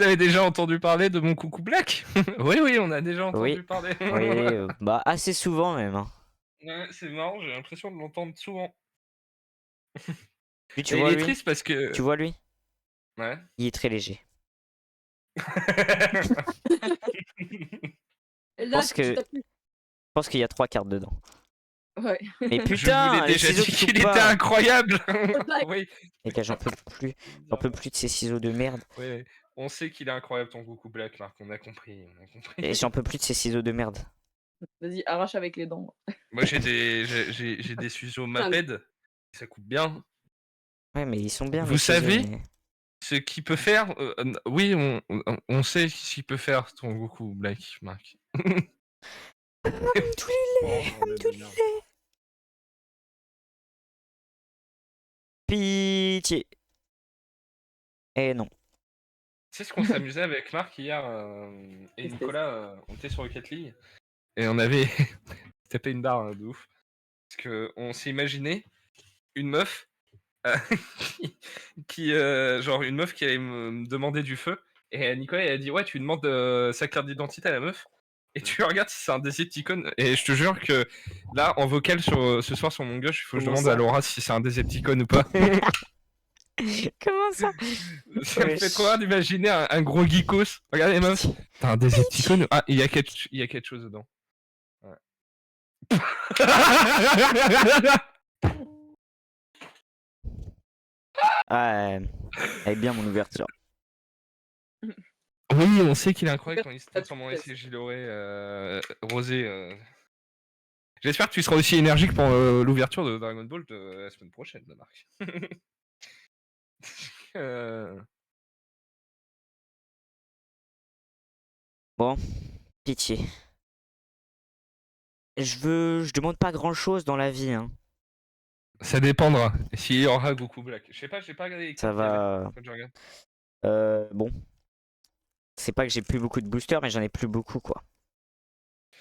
avez déjà entendu parler de mon Coucou Black? Oui, oui, on a déjà entendu parler. Oui, bah assez souvent même. Hein. Ouais, c'est marrant, j'ai l'impression de l'entendre souvent. Lui, tu Mais vois il est lui triste parce que. Tu vois lui Ouais. Il est très léger. Et Je là, pense tu que- t'as plus. Je pense qu'il y a 3 cartes dedans. Ouais. Mais Je vous putain, l'ai les déjà ciseaux dit ne qu'il coupent était pas. incroyable. Black. Oui. Les gars, j'en peux plus. J'en peux plus de ces ciseaux de merde. Oui, on sait qu'il est incroyable ton Goku Black, Marc, on a compris. Et j'en peux plus de ces ciseaux de merde. Vas-y, arrache avec les dents. Moi j'ai des ciseaux Maped, ça coupe bien. Ouais, mais ils sont bien Vous mes ciseaux. savez Mais... ce qu'il peut faire? Oui, on sait ce qu'il peut faire ton Goku Black, Marc. Pitié. Eh non. Tu sais ce qu'on s'amusait avec Marc hier et Qu'est-ce que Nicolas, on était sur Rocket League et on avait tapé une barre de ouf. Parce qu'on s'est imaginé une meuf euh, genre une meuf qui allait me demander du feu et Nicolas il a dit ouais tu demandes sa carte d'identité à la meuf et tu regardes si c'est un Decepticon et je te jure que là en vocal ce soir sur mon gauche il faut que je Comment demande ça à Laura si c'est un Decepticon ou pas. Comment ça? Ça me Wesh. fait trop rire d'imaginer un gros geekos. Regardez meuf, t'as un Decepticon. Ah il y a quelque chose dedans. Ouais. Ah, elle est bien mon ouverture. Oui, on sait qu'il est incroyable quand il se Pas de transforme en tristesse. SCJ Rosé. J'espère que tu seras aussi énergique pour l'ouverture de Dragon Ball de la semaine prochaine, Marc. Bon, pitié. Je demande pas grand chose dans la vie. Hein. Ça dépendra. S'il y aura Goku Black. Je sais pas, j'ai pas regardé les Ça cartes qu'il y avait. va. Faut que je regarde. Bon. C'est pas que j'ai plus beaucoup de boosters, mais j'en ai plus beaucoup quoi. Je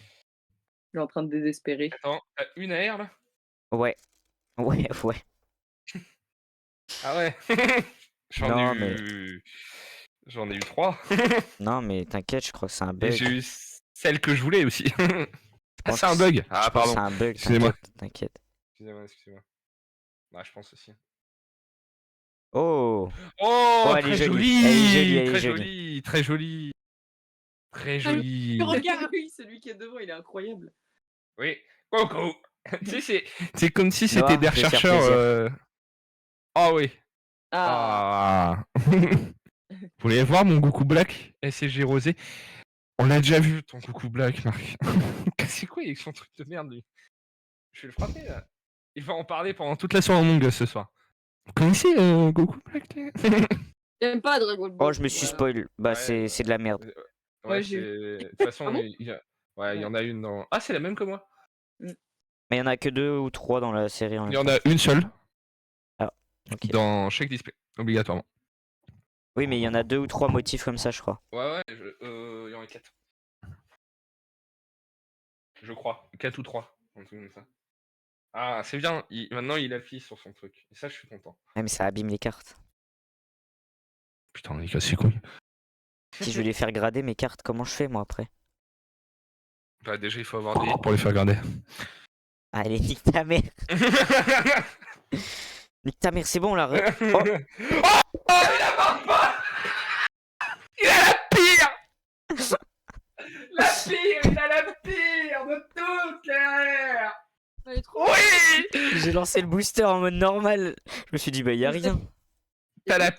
suis en train de désespérer. Attends, t'as une AR là? Ouais. Ouais, ouais. Ah ouais. Non, J'en ai eu 3. Non, mais t'inquiète, je crois que c'est un Et bug. j'ai eu celle que je voulais aussi. Je Ah, pense c'est un que bug. je Ah, pense que pardon. c'est un bug, Excusez-moi. t'inquiète. Excusez-moi. Bah, je pense aussi. Oh! Oh, Oh, elle est très jolie. Elle est jolie, elle est très jolie. jolie, très jolie. Très jolie. Regarde. Oui, celui qui est devant, il est incroyable. Oui. Coucou. Tu sais, c'est comme si c'était Noah, des je vais faire rechercheurs. plaisir. Ah oui. Ah, Ah. Vous voulez voir mon Goku Black SCG Rosé? On l'a déjà vu ton Goku Black, Marc. C'est quoi avec son truc de merde lui? Je vais le frapper là. Il va en parler pendant toute la soirée Among Us ce soir. Vous connaissez Goku Black là? J'aime pas Dragon Oh, Ball. je me suis Voilà. spoil. Bah, Ouais, c'est de la merde. ouais, Ouais, c'est. j'ai De toute façon, Ah bon ouais, il y en a une dans. Ah, c'est la même que moi. Mais il y en a que 2 ou 3 dans la série en Il même y en temps. a une seule Ah, ok. dans chaque display, obligatoirement. Oui, mais il y en a 2 ou 3 motifs comme ça, je crois. Ouais, il y en a 4. Je crois. 4 ou 3. Un truc comme ça. Ah, c'est bien. Maintenant, il affiche sur son truc. Et ça, je suis content. Ouais, mais ça abîme les cartes. Putain, on est cassé couilles. Si je veux les faire grader mes cartes, comment je fais moi après? Bah, déjà, il faut avoir des hits pour les faire garder. Allez, nique ta mère. Nique ta mère, c'est bon là. Oh, Oh, il a marre pas. Il a la pire. La pire, il a la pire de toutes les RR. Elle est trop. Oui. j'ai lancé le booster en mode normal. Je me suis dit, bah, y a rien. T'as la.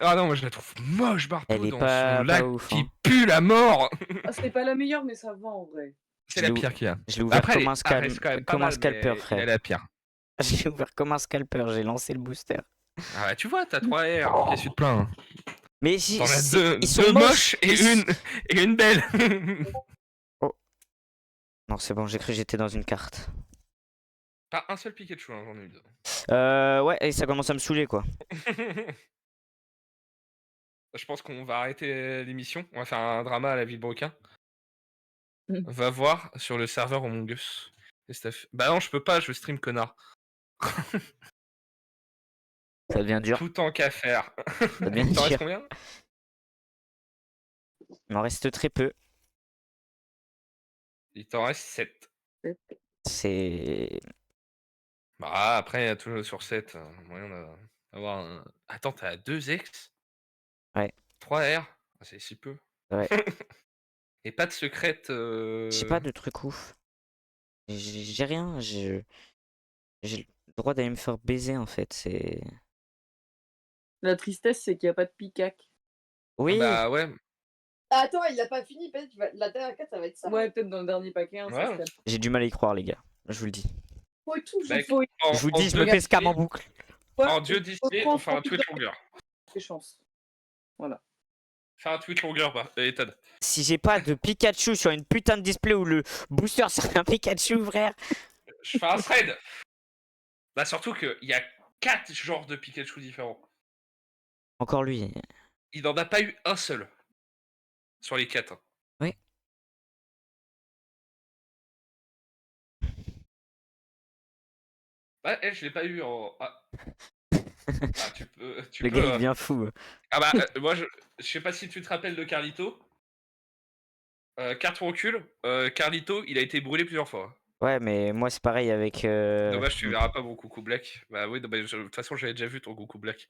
Ah non, moi je la trouve moche, Elle Barto, est dans pas, son lac ouf. qui Hein. pue la mort. Ah, c'est pas la meilleure, mais ça va en vrai. C'est Je la l'ai pire qu'il y a. Je l'ai ouvert Après, comme un, elle reste quand même pas comme un mal, scalper, mais il frère. a la pire. Je l'ai ouvert comme un scalper, j'ai lancé le booster. Ah bah, tu vois, t'as 3 R. Qu'est-ce que tu te plains? Mais T'en as ils sont deux moches. moches et une belle. Non, c'est bon, j'ai cru que j'étais dans une carte. Pas un seul Pikachu, hein, j'en ai eu deux. Ouais, et ça commence à me saouler quoi. Je pense qu'on va arrêter l'émission. On va faire un drama à la Villebrequin. Mm. Va voir sur le serveur Among Us. Bah non, je peux pas, je stream connard. Ça devient dur. Tout en qu'à faire. Ça devient Il t'en reste dur. combien? Il m'en reste très peu. Il t'en reste 7. C'est. Bah après, il y a toujours sur 7. Moyen d'avoir un. Attends, t'as 2 X? Ouais. 3 R? Ah, c'est si peu. Ouais. Et pas de secrète. J'ai pas de truc ouf. J'ai rien. J'ai le droit d'aller me faire baiser en fait. C'est. La tristesse, c'est qu'il n'y a pas de picac. Oui. Bah ouais. Ah, attends, il a pas fini. Peut-être la dernière carte, ça va être ça. Ouais, peut-être dans le dernier paquet, hein, ça Ouais. serait. J'ai du mal à y croire les gars. Je vous le dis. Faut toujours. Mec, faut- Je vous le dis, je Dieu me fais scam en display- boucle. En Dieu display, on fait un tweet longueur. Des chances. Voilà. Fais un tweet longueur, bah, Ethan. Si j'ai pas de Pikachu sur une putain de display où le booster c'est un Pikachu, frère. Je fais un thread. Bah surtout qu'il y a 4 genres de Pikachu différents. Encore lui. Il n'en a pas eu un seul. Sur les 4. Oui. Bah, je l'ai pas eu en. Ah, tu peux. Le gars il devient fou. Ah bah, moi, je sais pas si tu te rappelles de Carlito. Cartouncule, Carlito, il a été brûlé plusieurs fois. Ouais, mais moi c'est pareil avec. Dommage, tu verras pas mon Goku Black. Bah oui, de toute façon, j'avais déjà vu ton Goku Black.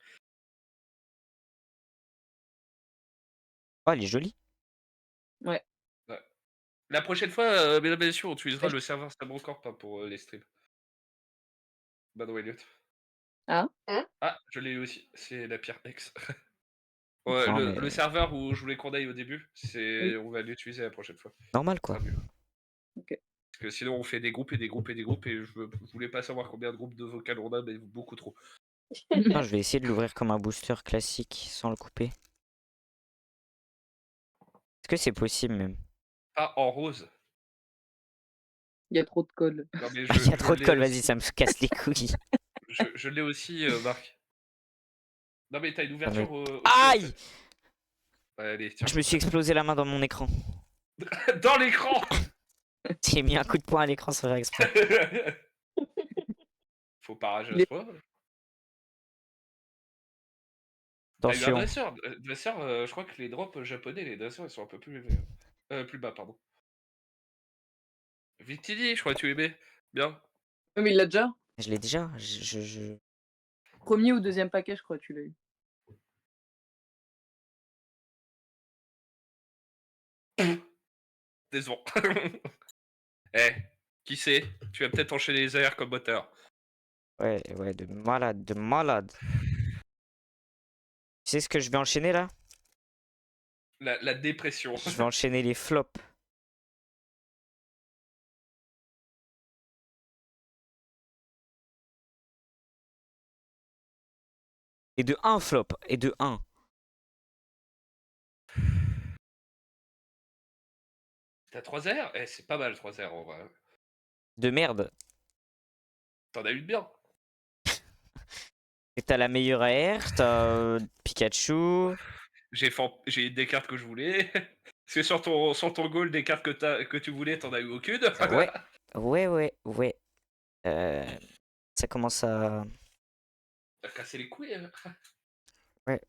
Oh, il est joli. Ouais. La prochaine fois, mesdames et messieurs, on utilisera le serveur Stabrocorp pour les streams. Bad Elliot. Ah. Ah, je l'ai eu aussi. C'est la pire ex. Ouais, Non, le mais- serveur où je voulais qu'on aille au début, on va l'utiliser la prochaine fois. Normal Ça quoi. sera mieux. Ok. Parce que sinon on fait des groupes et des groupes et des groupes et je voulais pas savoir combien de groupes de vocal on a, mais beaucoup trop. Non, je vais essayer de l'ouvrir comme un booster classique sans le couper. Est-ce que c'est possible même? Pas en rose. Il y a trop de colle. Non, mais Il y a trop de l'ai colle, aussi. vas-y, ça me casse les couilles. Je l'ai aussi, Marc. Non mais t'as une ouverture aussi, Aïe! en fait. Ouais, allez, tiens. Je me suis explosé la main dans mon écran. Dans l'écran. J'ai mis un coup de poing à l'écran sans faire exprès. Faut pas rager à Les- ce point. T'as eu un Attention. dresseur. Dresseur, je crois que les drops japonais, les dresseurs, ils sont un peu plus élevés. Plus bas, pardon. Victini, je crois que tu aimais. Bien. Ouais, mais il l'a déjà. Je l'ai déjà. Premier ou deuxième paquet, je crois, tu l'as eu. Décevant. Eh, Qui sait? Tu vas peut-être enchaîner les AR comme moteur. Ouais, ouais, de malade, de malade. Tu sais ce que je vais enchaîner là? La dépression. Je vais enchaîner les flops. Et de 1 flop, et de 1. T'as 3 AR? Eh, c'est pas mal 3 AR en vrai. De merde. T'en as eu de bien. Et t'as la meilleure AR, t'as Pikachu. J'ai des cartes que je voulais. Parce que sur ton goal, des cartes que tu voulais, t'en as eu aucune. Ouais, ouais, ouais, ouais. Euh, ça commence à... T'as cassé les couilles. Hein. Ouais.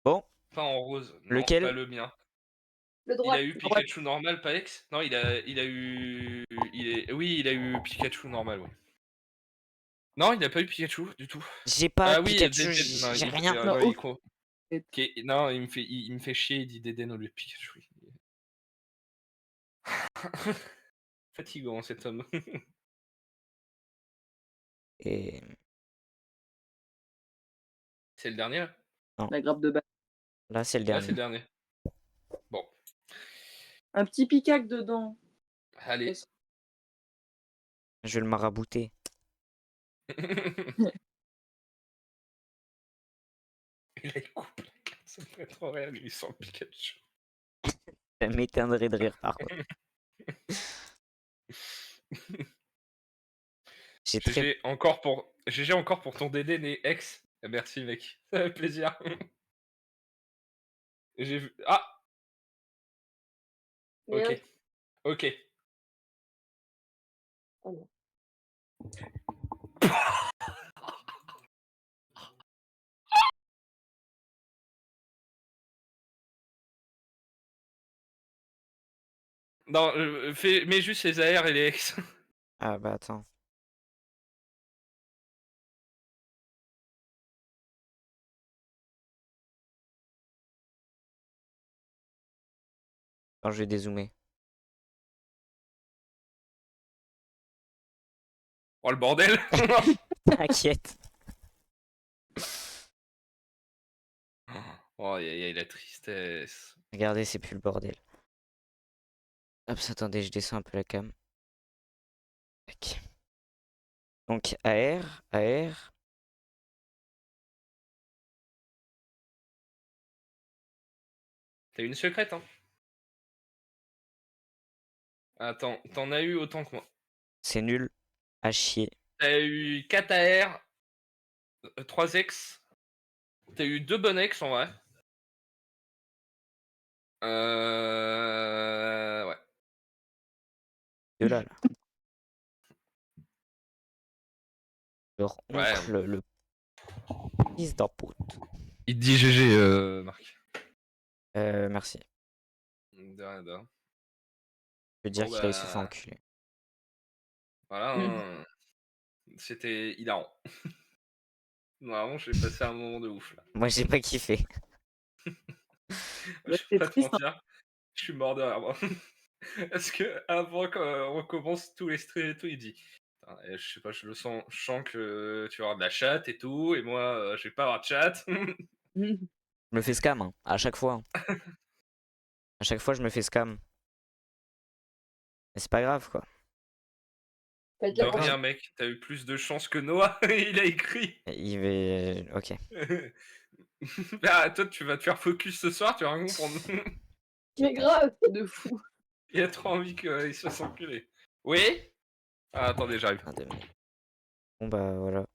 Bon, Pas en rose. Non, lequel? pas le mien. Le Il droit. a eu Pikachu normal, pas X? Non, il a eu. Oui, il a eu Pikachu normal, oui. Non, il n'a pas eu Pikachu du tout. J'ai pas Ah oui, Pikachu, non, j'ai rien. non, Non, non, il me fait chier, il dit Dédé au lieu de Pikachu. Fatigant cet homme. Et... C'est le dernier là? la grappe de balle. Là, c'est le Ah, c'est dernier. le dernier. Bon, Un petit picac dedans. allez. Je vais le marabouter. Et là, il coupe la carte, ça me fait trop rire, lui, sans Pikachu. Ça m'éteindrait de rire par contre. J'ai très... GG encore pour ton Dédé né ex. Merci mec, ça fait plaisir. J'ai vu. Ah, ok. Merde. Ok. Oh non. Non, mets juste les AR et les ex. Ah bah attends. Attends, je vais dézoomer. Oh le bordel. T'inquiète. Oh, y a la tristesse. Regardez, c'est plus le bordel. Hop, attendez, je descends un peu la cam. Tac. Donc AR, AR. T'as une secrète, hein? Attends, t'en as eu autant que moi. C'est nul. À chier. T'as eu 4 AR, 3 ex. T'as eu 2 bonnes ex en vrai. Ouais. De là, là. Leur Ouais. oncle, le fils d'un pote. Il te dit GG, Marc. Merci. De rien, de rien. Je veux dire Bon, qu'il aille se faire bah, enculer. voilà, hein. C'était hilarant. Vraiment, j'ai passé un moment de ouf là. Moi, j'ai pas kiffé. Je C'est vais pas te triste, hein. mentir, je suis mort de rire, moi. Parce que avant qu'on recommence tous les streams et tout, il dit putain, je sais pas, je sens que tu vas avoir de la chatte et tout, et moi, je vais pas avoir de chat. Je me fais scam, hein, à chaque fois. À chaque fois, je me fais scam. Mais c'est pas grave, quoi. Faites De la rien, prochaine. mec, t'as eu plus de chance que Noah, il a écrit. Il va... Ok. Ah, toi, tu vas te faire focus ce soir, tu vas rien comprendre. Mais grave. De fou. Il a trop envie qu'il se fasse enculer. Oui? Ah, attendez, j'arrive. Un demi. Bon, bah, voilà.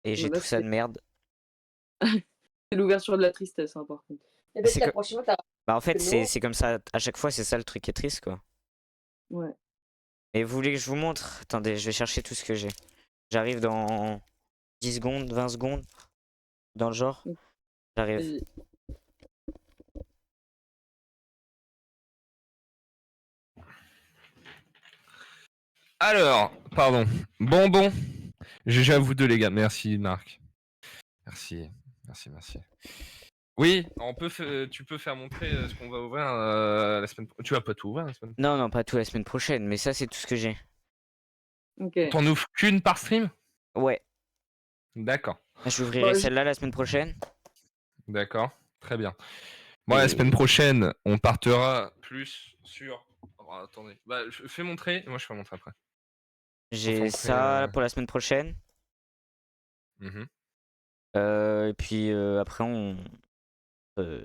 Et j'ai Voilà, tout ça de merde. c'est l'ouverture de la tristesse, hein, par contre. Et ben, C'est la que- prochaine fois, t'as. Bah, en fait, C'est bon. c'est comme ça. À chaque fois, c'est ça le truc qui est triste, quoi. Ouais. Et vous voulez que je vous montre? Attendez, je vais chercher tout ce que j'ai. J'arrive dans 10 secondes, 20 secondes. Dans le genre. J'arrive. Vas-y. Alors, pardon. Bonbon. GG à vous deux, les gars. Merci, Marc. Merci. Oui, tu peux faire montrer ce qu'on va ouvrir la semaine prochaine. Tu vas pas tout ouvrir la semaine Non, non, pas tout la semaine prochaine, mais ça, c'est tout ce que j'ai. Ok. prochaine. T'en ouvres qu'une par stream? Ouais, D'accord, j'ouvrirai Bah, celle-là la semaine prochaine. d'accord, très bien. Moi, la Et semaine prochaine, on partira plus sur. Oh, attendez, bah, fais montrer, et moi je fais montrer après. j'ai montrer, ça pour la semaine prochaine. Mhm. Et puis après, on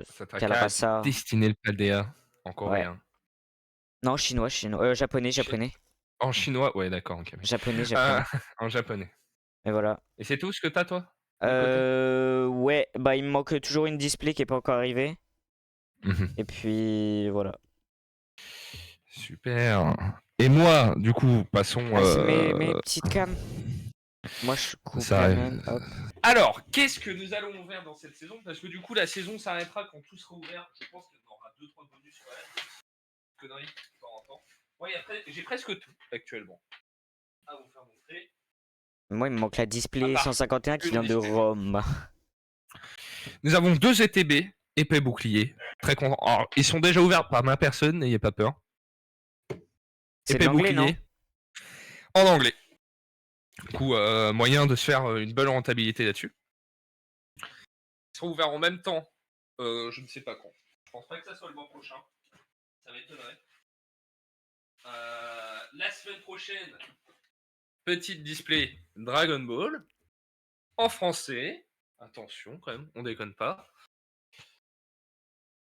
Ça t'a calera qu'à ça. destiner le Paldea en Ouais. coréen. Non, chinois, japonais, japonais. En chinois, ouais, d'accord, ok. Japonais, Euh, japonais. en japonais. Et voilà. Et c'est tout ce que t'as, toi, de côté? Ouais, bah il me manque toujours une display qui est pas encore arrivée. Mhm. Et puis voilà. Super. Et moi, du coup, passons. Ah, c'est mes petites cams. Moi, je coupe Ça la arrive. mienne. Hop. Alors, qu'est-ce que nous allons ouvrir dans cette saison? Parce que du coup, la saison s'arrêtera quand tout sera ouvert. Je pense qu'il y en aura 2-3 bonus quand même. Conneries, de temps en temps. Ouais, après, j'ai presque tout actuellement. À vous faire montrer. Moi, il me manque la display À part 151 qui une vient de display. Rome. Nous avons 2 ETB, épée bouclier. Très content. Alors, ils sont déjà ouverts par ma personne, n'ayez pas peur. C'est de Épée l'anglais, non? bouclier. En anglais. Du coup, moyen de se faire une bonne rentabilité là-dessus. Ils seront ouverts en même temps. Je ne sais pas quand. Je pense pas que ça soit le mois prochain. Ça m'étonnerait. La semaine prochaine, petite display Dragon Ball. En français. Attention quand même, on déconne pas.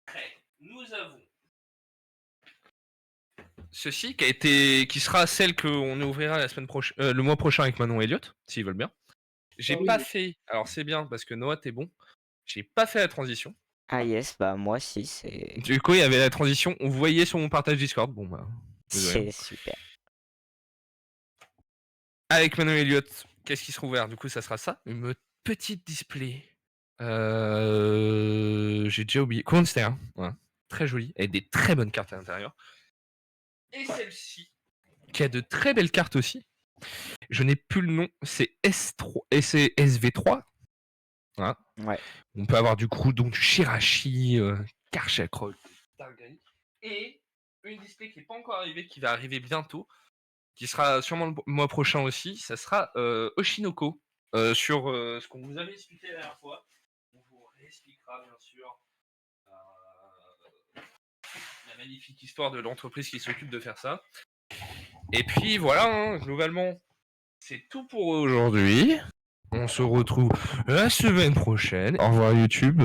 Après, nous avons ceci qui sera celle qu'on ouvrira la semaine prochaine, le mois prochain avec Manon Elliott, s'ils veulent bien. J'ai oui. pas fait, alors c'est bien parce que Noah t'es bon. J'ai pas fait la transition. Ah yes, bah moi si, c'est Du coup, il y avait la transition. On voyait sur mon partage Discord. Bon bah, désolé. c'est super. Avec Manon Elliott, qu'est-ce qui sera ouvert? Du coup, ça sera ça. Une petite display. J'ai déjà oublié. Counter, voilà. Très joli, avec des très bonnes cartes à l'intérieur. Et celle-ci, qui a de très belles cartes aussi. Je n'ai plus le nom, c'est S3 et c'est SV3. Voilà. Ouais. On peut avoir du coup donc Shirashi, Karchakrol, Targaryen. Et une display qui n'est pas encore arrivée, qui va arriver bientôt, qui sera sûrement le mois prochain aussi, ça sera Oshinoko. Sur ce qu'on vous avait expliqué la dernière fois. On vous réexpliquera bien sûr la magnifique histoire de l'entreprise qui s'occupe de faire ça. Et puis voilà, hein, globalement, c'est tout pour aujourd'hui. On se retrouve la semaine prochaine. Au revoir YouTube.